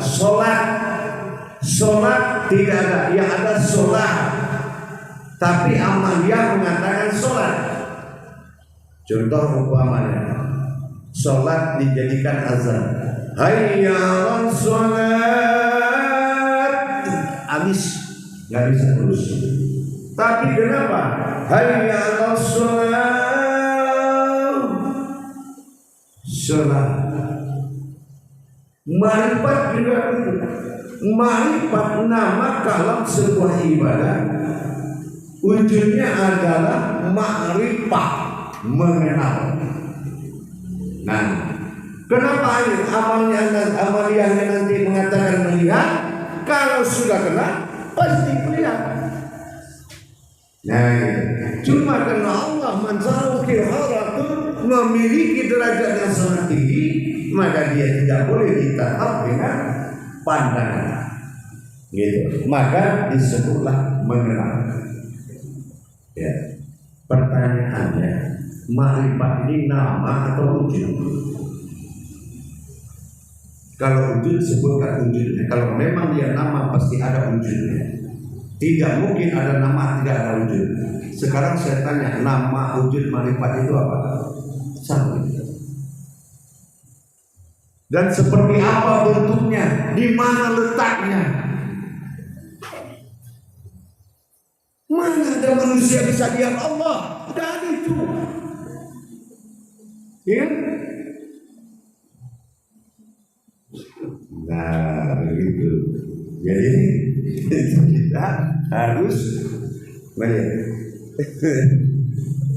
sholat tidak ada, yang ada sholat, tapi Amaliyah mengatakan sholat. Contoh umpamanya, sholat dijadikan azan, hayya 'alas sholat, habis, nggak bisa terus. Tapi kenapa? Hayya 'alas sholat. Ma'rifat juga itu. Ma'rifat nama kalam sebuah ibadah, wujudnya adalah ma'rifah, mengenal. Nah, kenapa amaliyahnya nanti mengatakan melihat? Kalau sudah kenal, pasti melihat. Nah, cuma karena Allah manzarukil haratun memiliki derajat yang sangat tinggi, maka dia tidak boleh ditangkap dengan pandangan. Gitu. Maka disebutlah mengenal. Ya. Pertanyaannya, ma'rifat ini nama atau wujud? Kalau wujud sebutkan wujudnya. Kalau memang dia nama pasti ada wujudnya. Tidak mungkin ada nama tidak ada wujud. Sekarang saya tanya, nama wujud ma'rifat itu apa? Sama. Dan seperti apa bentuknya? Di mana letaknya? Mana ada manusia bisa lihat Allah? Tidak ada itu. Ya? Nah, begitu. Jadi kita harus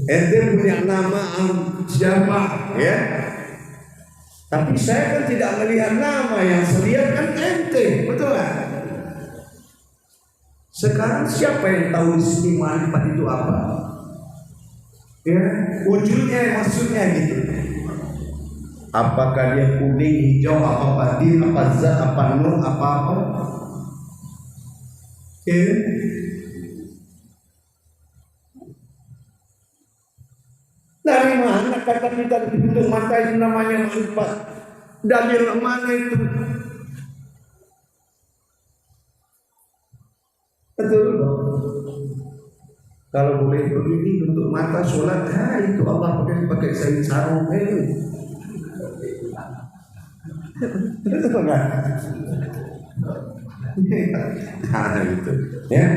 ente punya nama siapa? Ya. Tapi saya kan tidak melihat nama, yang saya lihat kan ente, betul nggak? Sekarang siapa yang tahu di sini marifat itu apa? Ya, wujudnya maksudnya gitu. Apakah dia kuning, hijau, apa batin, apa zat, apa nur, apa? Ya. Dari mana kata kita bentuk mata itu namanya marifat? Dalil mana itu? Betul. Kalau boleh begini bentuk mata sholat, itu Allah pakai sain sarung. Betul nggak? Gitu. Ya.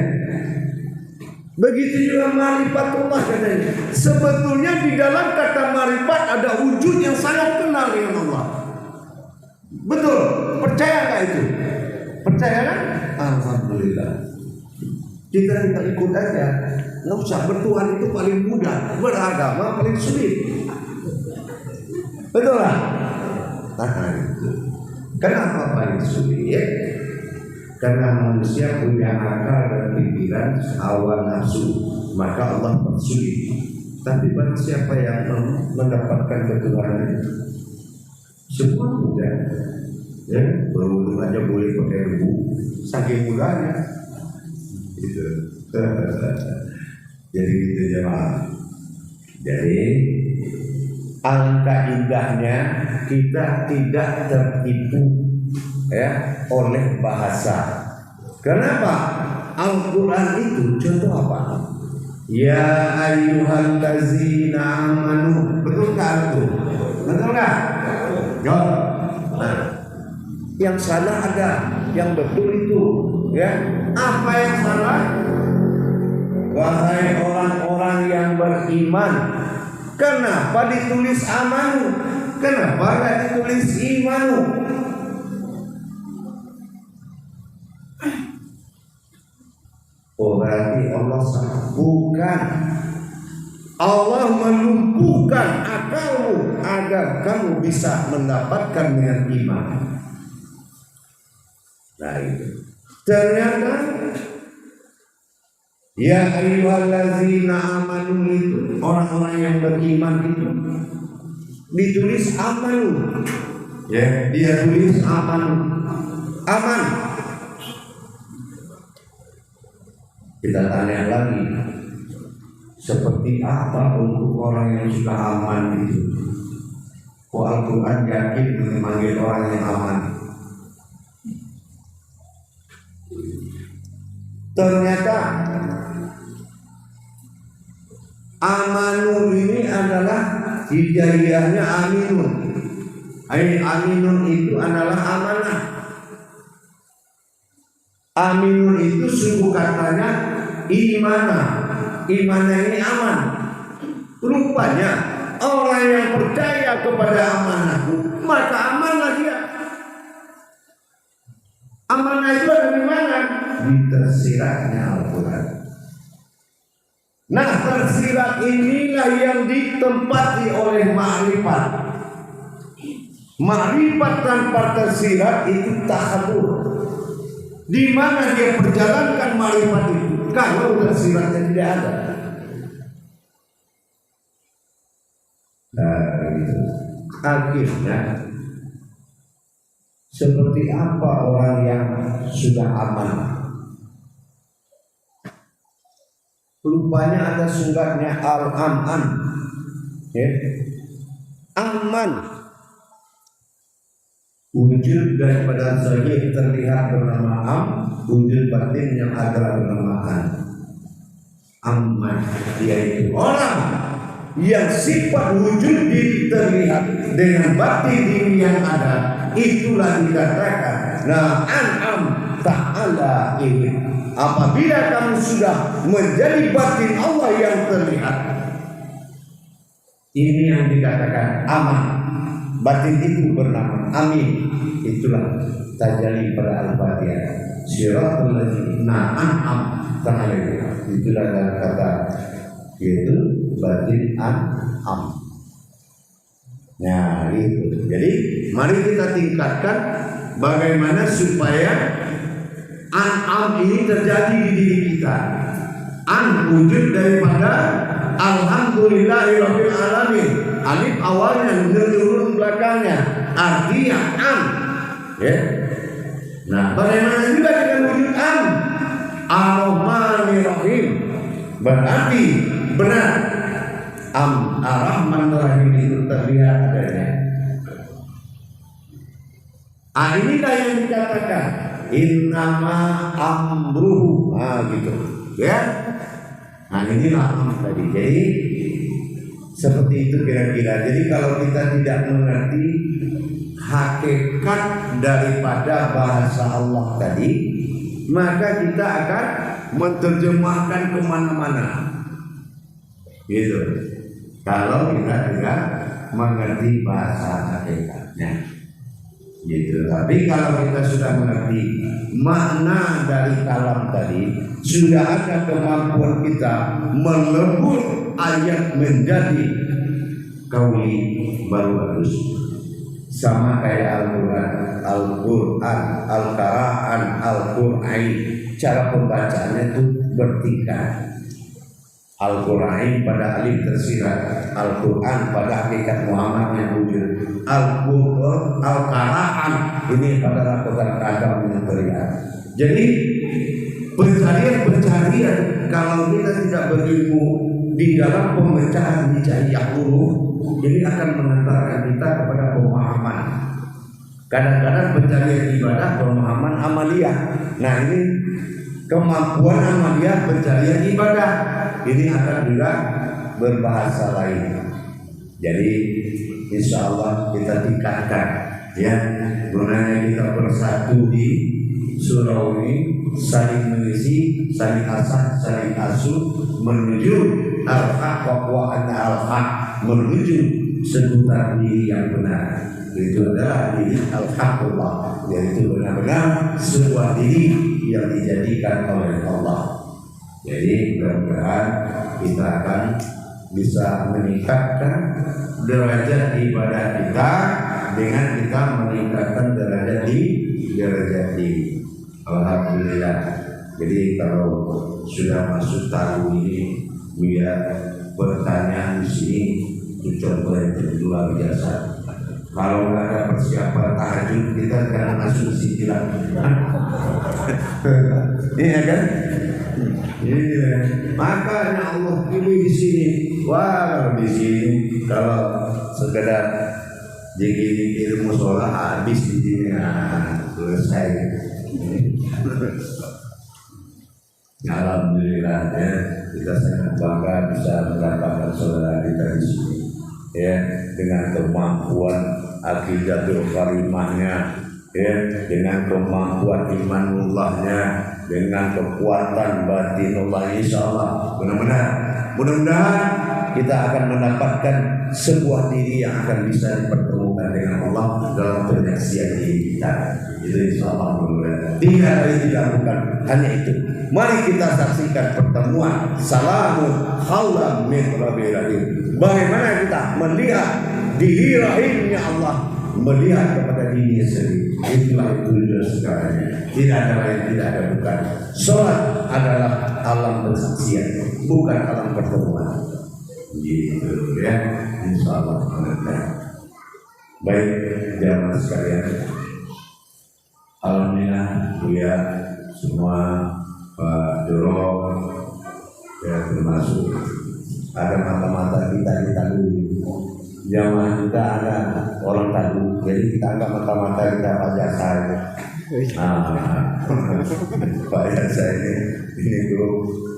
Begitu juga marifatullah katanya. Sebetulnya di dalam kata marifat ada wujud yang sangat kenal dengan Allah. Betul, percaya nggak itu? Percaya kan? Alhamdulillah. Kita ikut aja. Nggak usah, bertuhan itu paling mudah, beragama paling sulit. Betul lah. Kenapa paling sulit? Karena manusia punya akal dan pikiran hawa nafsu, maka Allah bersulit. Tapi barang siapa yang mendapatkan ketuhanan, semua mudah. Ya, berwudu aja boleh pakai debu, saking mudahnya. Gitu. Jadi gitu jemaah. Jadi alangkah indahnya kita tidak tertipu ya oleh bahasa. Kenapa? Al-Quran itu contoh apa? Ya ayyuhallazina amanu. Betul nggak itu? Betul nggak? Ya. Nah, yang salah ada, yang betul itu. Ya, apa yang salah? Wahai orang-orang yang beriman, kenapa ditulis amanu? Kenapa nggak ditulis imanu? Oh, berarti Allah salah. Bukan. Allah melumpuhkan akalmu agar kamu bisa mendapatkan dengan iman. Nah itu. Ternyata ya ayyuhallazina amanu itu orang-orang yang beriman itu ditulis amanu. Ya, dia tulis amanu. Aman. Kita tanya lagi, seperti apa untuk orang yang sudah aman itu? Kok Al-Quran yakin memanggil orang yang aman? Ternyata amanu ini adalah hijaiyahnya aminun. Aminun itu adalah amanah. Aminun itu sungguh katanya imanah. Imanah ini aman. Rupanya orang yang percaya kepada amanahku, maka amanlah dia. Amanah itu ada di mana? Di tersiratnya Al-Quran. Nah, tersirat inilah yang ditempati oleh ma'rifat. Ma'rifat tanpa tersirat itu tahabur. Di mana dia perjalankan ma'rifat itu kalau tersiratnya tidak ada. Nah, gitu. Akhirnya seperti apa orang yang sudah aman? Rupanya ada suratnya Al-Aman. Ya. Aman. Wujud daripada zahir terlihat bernama am, wujud batin yang ada bernama an. Aman, dia itu orang yang sifat wujud diri terlihat dengan batin diri yang ada. Itulah dikatakan la an'am ta'ala ini. Apabila kamu sudah menjadi batin Allah yang terlihat, ini yang dikatakan aman. Batin itu bernama amin. Itulah tajalli pada al-Fatihah. Siratal ladzina an'amta 'alaihim. Itulah kata yaitu batin an'am. Nah, gitu. Jadi mari kita tingkatkan bagaimana supaya an-am ini terjadi di diri kita. An wujud daripada alhamdulillahirabbil alamin. Alif awalnya, nun belakangnya. Artinya an. Ya. Nah, bagaimana juga dengan wujud an? Ar-Rahmanir Rahim. Berarti benar Ar-Rahman Rahim itu terlihat adanya. Inilah yang dikatakan innama amruhu. Nah, gitu. Ya. Nah, inilah am tadi. Jadi seperti itu kira-kira. Jadi kalau kita tidak mengerti hakikat daripada bahasa Allah tadi, maka kita akan menerjemahkan kemana-mana. Gitu. Kalau kita tidak mengerti bahasa hakikatnya, gitu. Tapi kalau kita sudah mengerti makna dari kalam tadi, sudah ada kemampuan kita melebur ayat menjadi kauli baru harus sama kayak Al-Quran, Al-Qara'an, Al-Qur'an. Cara pembacaannya itu bertingkat. Al-Qur'an pada alif tersirat, Al-Quran pada hakikat Muhammad yang wujud, Al-Quran, Al-Qara'an ini pada lakukan agama yang terlihat. Jadi pencarian kalau kita tidak berilmu di dalam pemecahan hijaiyah huruf, jadi akan mengantarkan kita kepada pemahaman. Kadang-kadang pencarian ibadah pemahaman amaliyah. Nah, ini kemampuan amaliyah pencarian ibadah ini akan juga berbahasa lain. Jadi insya Allah kita tingkatkan, ya, gunanya kita bersatu di surau ini, saling mengisi, saling asah, saling asuh menuju al-haq wa al-haq, menuju seputar diri yang benar. Itu adalah diri al-haqullah, yaitu benar-benar sebuah diri yang dijadikan oleh Allah. Jadi mudah-mudahan kita akan bisa meningkatkan derajat ibadah kita dengan kita meningkatkan derajat diri. Alhamdulillah. Jadi kalau sudah masuk tahun ini, biar pertanyaan di sini itu contoh yang luar biasa. Kalau nggak ada persiapan tahajud, kita jangan masuk situ lagi. Iya kan? Iya. Makanya Allah pilih di sini. Wah, di sini kalau sekedar jadi ilmu sholat habis di sini, selesai. Alhamdulillah, ya, kita sangat bangga bisa mendapatkan saudara kita di sini, ya, dengan kemampuan akidatul karimahnya, ya, dengan kemampuan imanullahnya, dengan kekuatan batinullah, insyaallah mudah-mudahan kita akan mendapatkan sebuah diri yang akan bisa dipertemukan dengan Allah dalam penyaksian diri kita. Itu insyaallah mudah-mudahan. Tidak ada yang dilakukan, hanya itu. Mari kita saksikan pertemuan salamun khawlam min rabbil alamin. Bagaimana kita melihat diri rahimnya Allah, melihat kepada dirinya sendiri. Itulah tujuan segalanya. Tidak ada lain, tidak ada bukan. Salat adalah alam persaksian, bukan alam pertemuan. Gitu ya, insyaallah. Baik, jamaah sekalian. Alhamdulillah, Buya semua, Pak Joro, ya, termasuk ada mata-mata kita dulu. Zaman kita ada orang tadu, jadi kita anggap mata-mata kita Pak Jasa. Pak Jasa ini dulu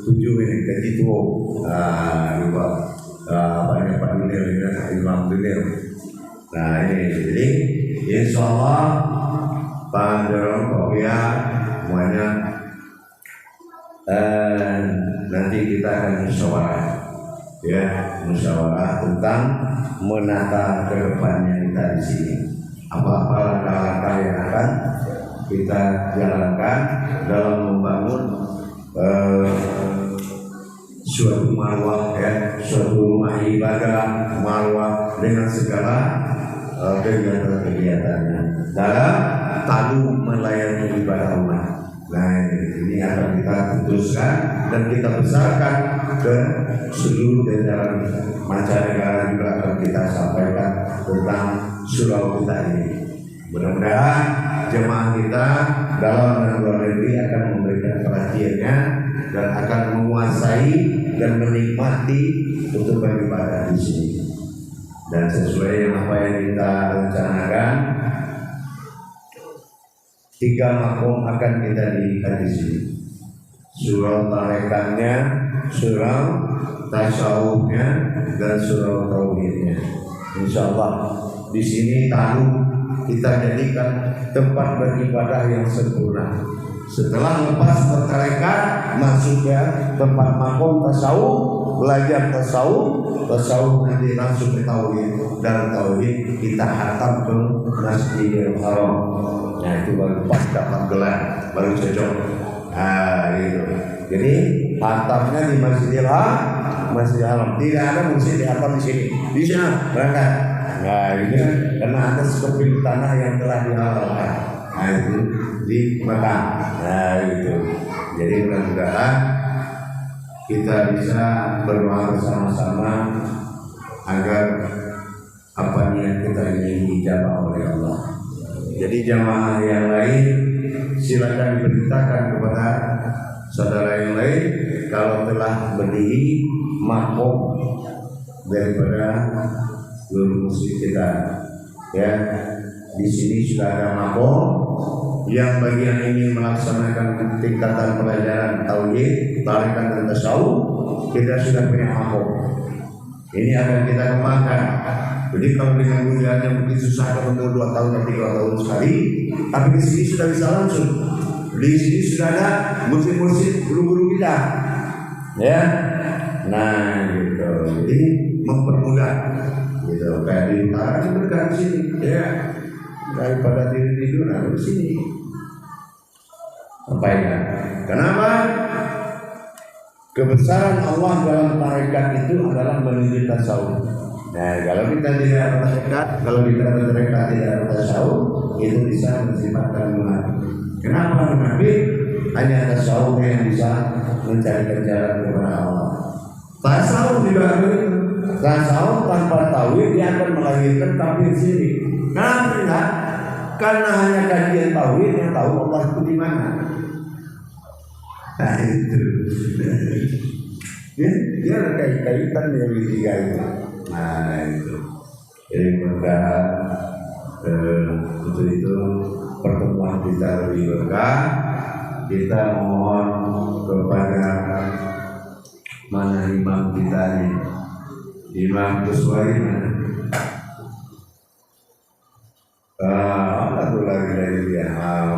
7 ini gaji tua. Lupa banyak Pak Dunil ini, Imam Dunil. Nah ini, jadi insya Allah Pak Jero, Pak Buya semuanya nanti kita akan musyawarah, ya, musyawarah tentang menata kedepannya kita di sini. Apa-apa langkah-langkah yang akan kita jalankan dalam membangun suatu marwah ya, suatu rumah ibadah marwah dengan segala kegiatan-kegiatannya dalam talu melayani ibadah Allah. Nah ini akan kita putuskan dan kita besarkan ke seluruh jajaran mancanegara juga akan kita sampaikan tentang surau kita ini. Mudah-mudahan jemaah kita dalam dan luar negeri akan memberikan perhatiannya dan akan menguasai dan menikmati untuk beribadah di sini. Dan sesuai dengan apa yang kita rencanakan, 3 makom akan kita dirikan di sini. Surau tarekatnya, surau tasawufnya, dan surau tauhidnya. Insya Allah di sini tahu kita jadikan tempat beribadah yang sempurna. Setelah lepas bertarekat, masuknya tempat makom tasawuf, belajar tasawuf nanti langsung ke tauhid, dan tauhid kita hantam ke Masjidil Haram. Nah itu baru pas dapat gelar, baru cocok. Nah gitu. Jadi hantamnya di Masjidil Haram. Tidak ada mesti dihantam di sini. Di sana berangkat. Nah ini karena ada sekeping tanah yang telah dihalalkan. Nah itu di Mekah. Nah itu. Jadi mudah-mudahan kita bisa berdoa bersama-sama agar apa niat kita ini dijabah oleh Allah. Jadi jamaah yang lain silakan diberitakan kepada saudara yang lain kalau telah berdiri makom daripada guru muslim kita. Ya, di sini sudah ada makom yang bagian ini melaksanakan tingkatan pelajaran tauhid, tarekat dan tasawuf. Kita sudah punya makom. Ini akan kita kembangkan. Jadi kalau dengan gurunya mungkin susah ketemu 2 tahun atau 3 tahun sekali, tapi di sini sudah bisa langsung. Di sini sudah ada musik-musik guru-guru kita, ya. Nah, gitu. Jadi mempermudah, gitu. Kayak di utara juga di sini, ya. Daripada tidur di sini. Sampaikan. Kenapa? Kebesaran Allah dalam tarekat itu adalah menuju tasawuf. Nah, kalau kita tidak tarekat, kalau kita tarekat tidak tasawuf, itu bisa mensifatkan munafik. Kenapa munafik? Hanya tasawuf yang bisa mencarikan jalan kepada Allah. Tasawuf juga begitu. Tasawuf tanpa tauhid dia akan melahirkan kafir syirik. Kenapa tidak? Karena hanya kajian tauhid yang tahu Allah itu di mana. Nah itu. Dia ada kaitan dengan tiga itu. Nah itu. Jadi mudah untuk itu pertemuan kita lebih berkah. Kita mohon kepada mana imam kita ini, Imam Kuswari mana?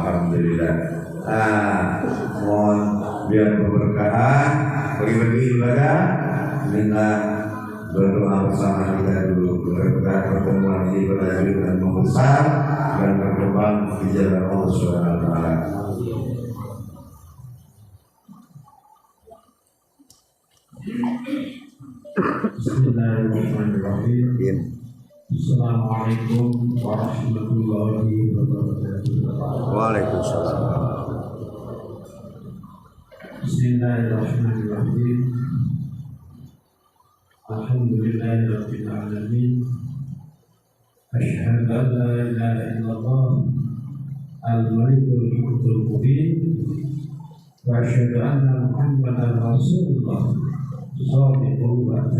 Alhamdulillah. Mohon biar keberkahan bagi-bagi ibadah, minta berdoa bersama kita dulu. Mudah-mudahan pertemuan ini berlanjut dan membesar dan berkembang di jalan Allah Subhanahu wa taala. Bismillahirrahmanirrahim. Assalamualaikum warahmatullahi wabarakatuh. Waalaikumsalam. Bismillahirrahmanirrahim. Alhamdulillahirabbil alamin. Asyhadu an la ilaha illallah al-malikul haqqul mubin wa asyhadu anna Muhammadar Rasulullah shadiqul wa'd.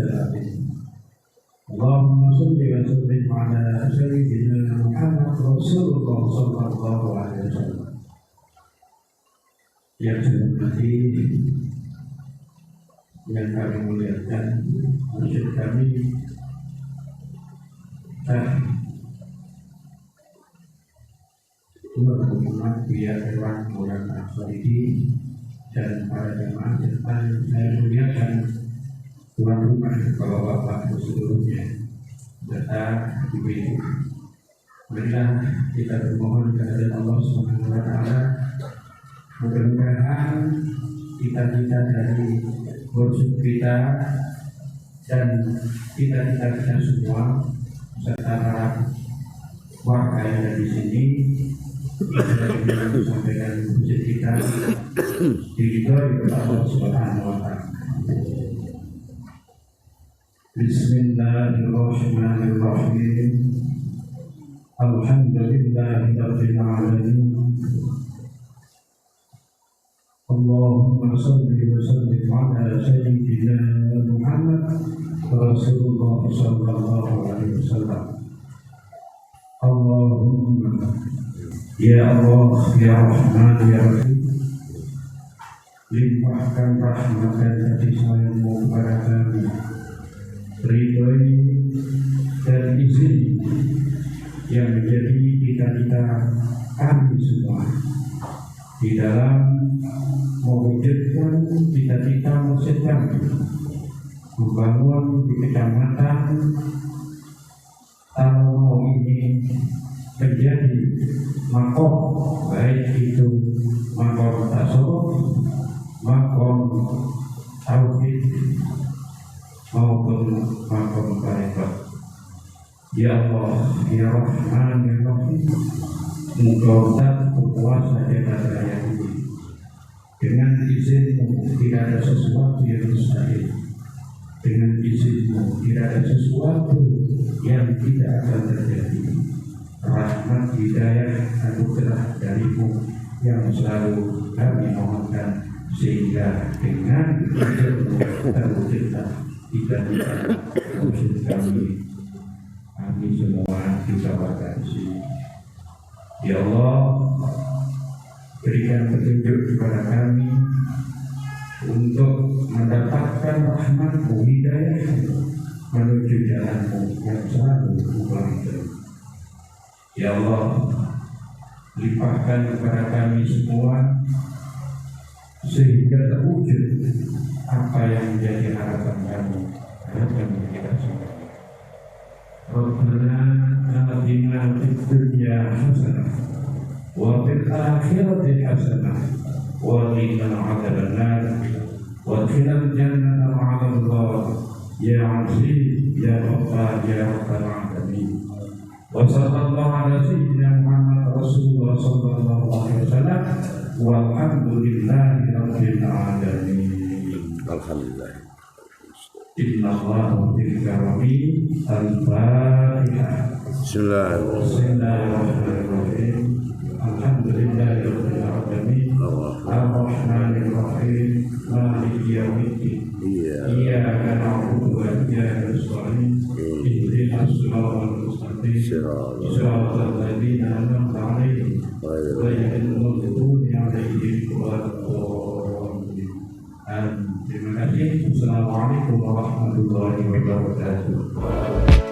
Allahumma shalli wa sallim ala sayyidina Muhammad Rasulullah sallallahu alaihi wasallam. Yang hormati, yang kami muliakan, maksud kami Tuan Muhammad Buya Irwan Maulana Al-Faridi dan para jemaah serta saya muliakan tuan rumah bapak-bapak seluruhnya serta ibu-ibu. Marilah kita bermohon kepada Allah Subhanahu wa taala, mudah-mudahan cita-cita dari musuh kita dan kita semua serta para warga yang ada di sini sampaikan musuh kita diridhoi oleh Allah Subhanahu wa Ta'ala. Bismillahirrahmanirrahim. Alhamdulillahirabbil alamin. Allahumma shalli wa sallim ala sayyidina Muhammad Rasulullah sallallahu alaihi wasallam. Allahumma ya Allah ya Rahman ya Rahim, limpahkan rahmat dan kasih sayang-Mu kepada kami, ridhoi dan izin yang menjadi cita-cita kami semua di dalam mewujudkan cita-cita masjid kami, membangun di kecamatan Talmau ini menjadi makom, baik itu makom tasawuf, makom tauhid maupun makom tarekat. Ya Allah, ya Rahman, ya Rahim, Engkau tak berkuasa di atas raya ini. Dengan izin-Mu tidak ada sesuatu yang mustahil. Dengan izin-Mu tidak ada sesuatu yang tidak akan terjadi. Rahmat, hidayah, anugerah dari-Mu yang selalu kami mohonkan, sehingga dengan izin-Mu terwujudlah cita-cita musuh kami. Kami semua bisa berkasih. Ya Allah, berikan petunjuk kepada kami untuk mendapatkan rahmat-Mu, hidayah menuju jalan-Mu yang selalu Mu. Ya Allah, limpahkan kepada kami semua sehingga terwujud apa yang menjadi harapan kami, harapan kita semua. Rabbana atina fid dunya hasanah wa fil akhirati hasanah wa qina adzabannar wa qina jannata ma'al Allah ya aziz ya ghaffar ya rabbal alamin. Wa sallallahu ala sayyidina Muhammad Rasulullah sallallahu alaihi wasallam walhamdulillahi rabbil alamin. Alhamdulillah. Inna Allah bil-karami al-Fatihah. Bismillahirrahmanirrahim. Alhamdulillahirabbil alamin. Ar-Rahmanir-Rahim. Maliki yaumiddin. Iyyaka na'budu wa iyyaka nasta'in. Ihdinas siratal mustaqim. Siratal ladzina an'amta 'alaihim ghairil maghdubi 'alaihim waladdallin. Terima kasih. Assalamualaikum warahmatullahi wabarakatuh.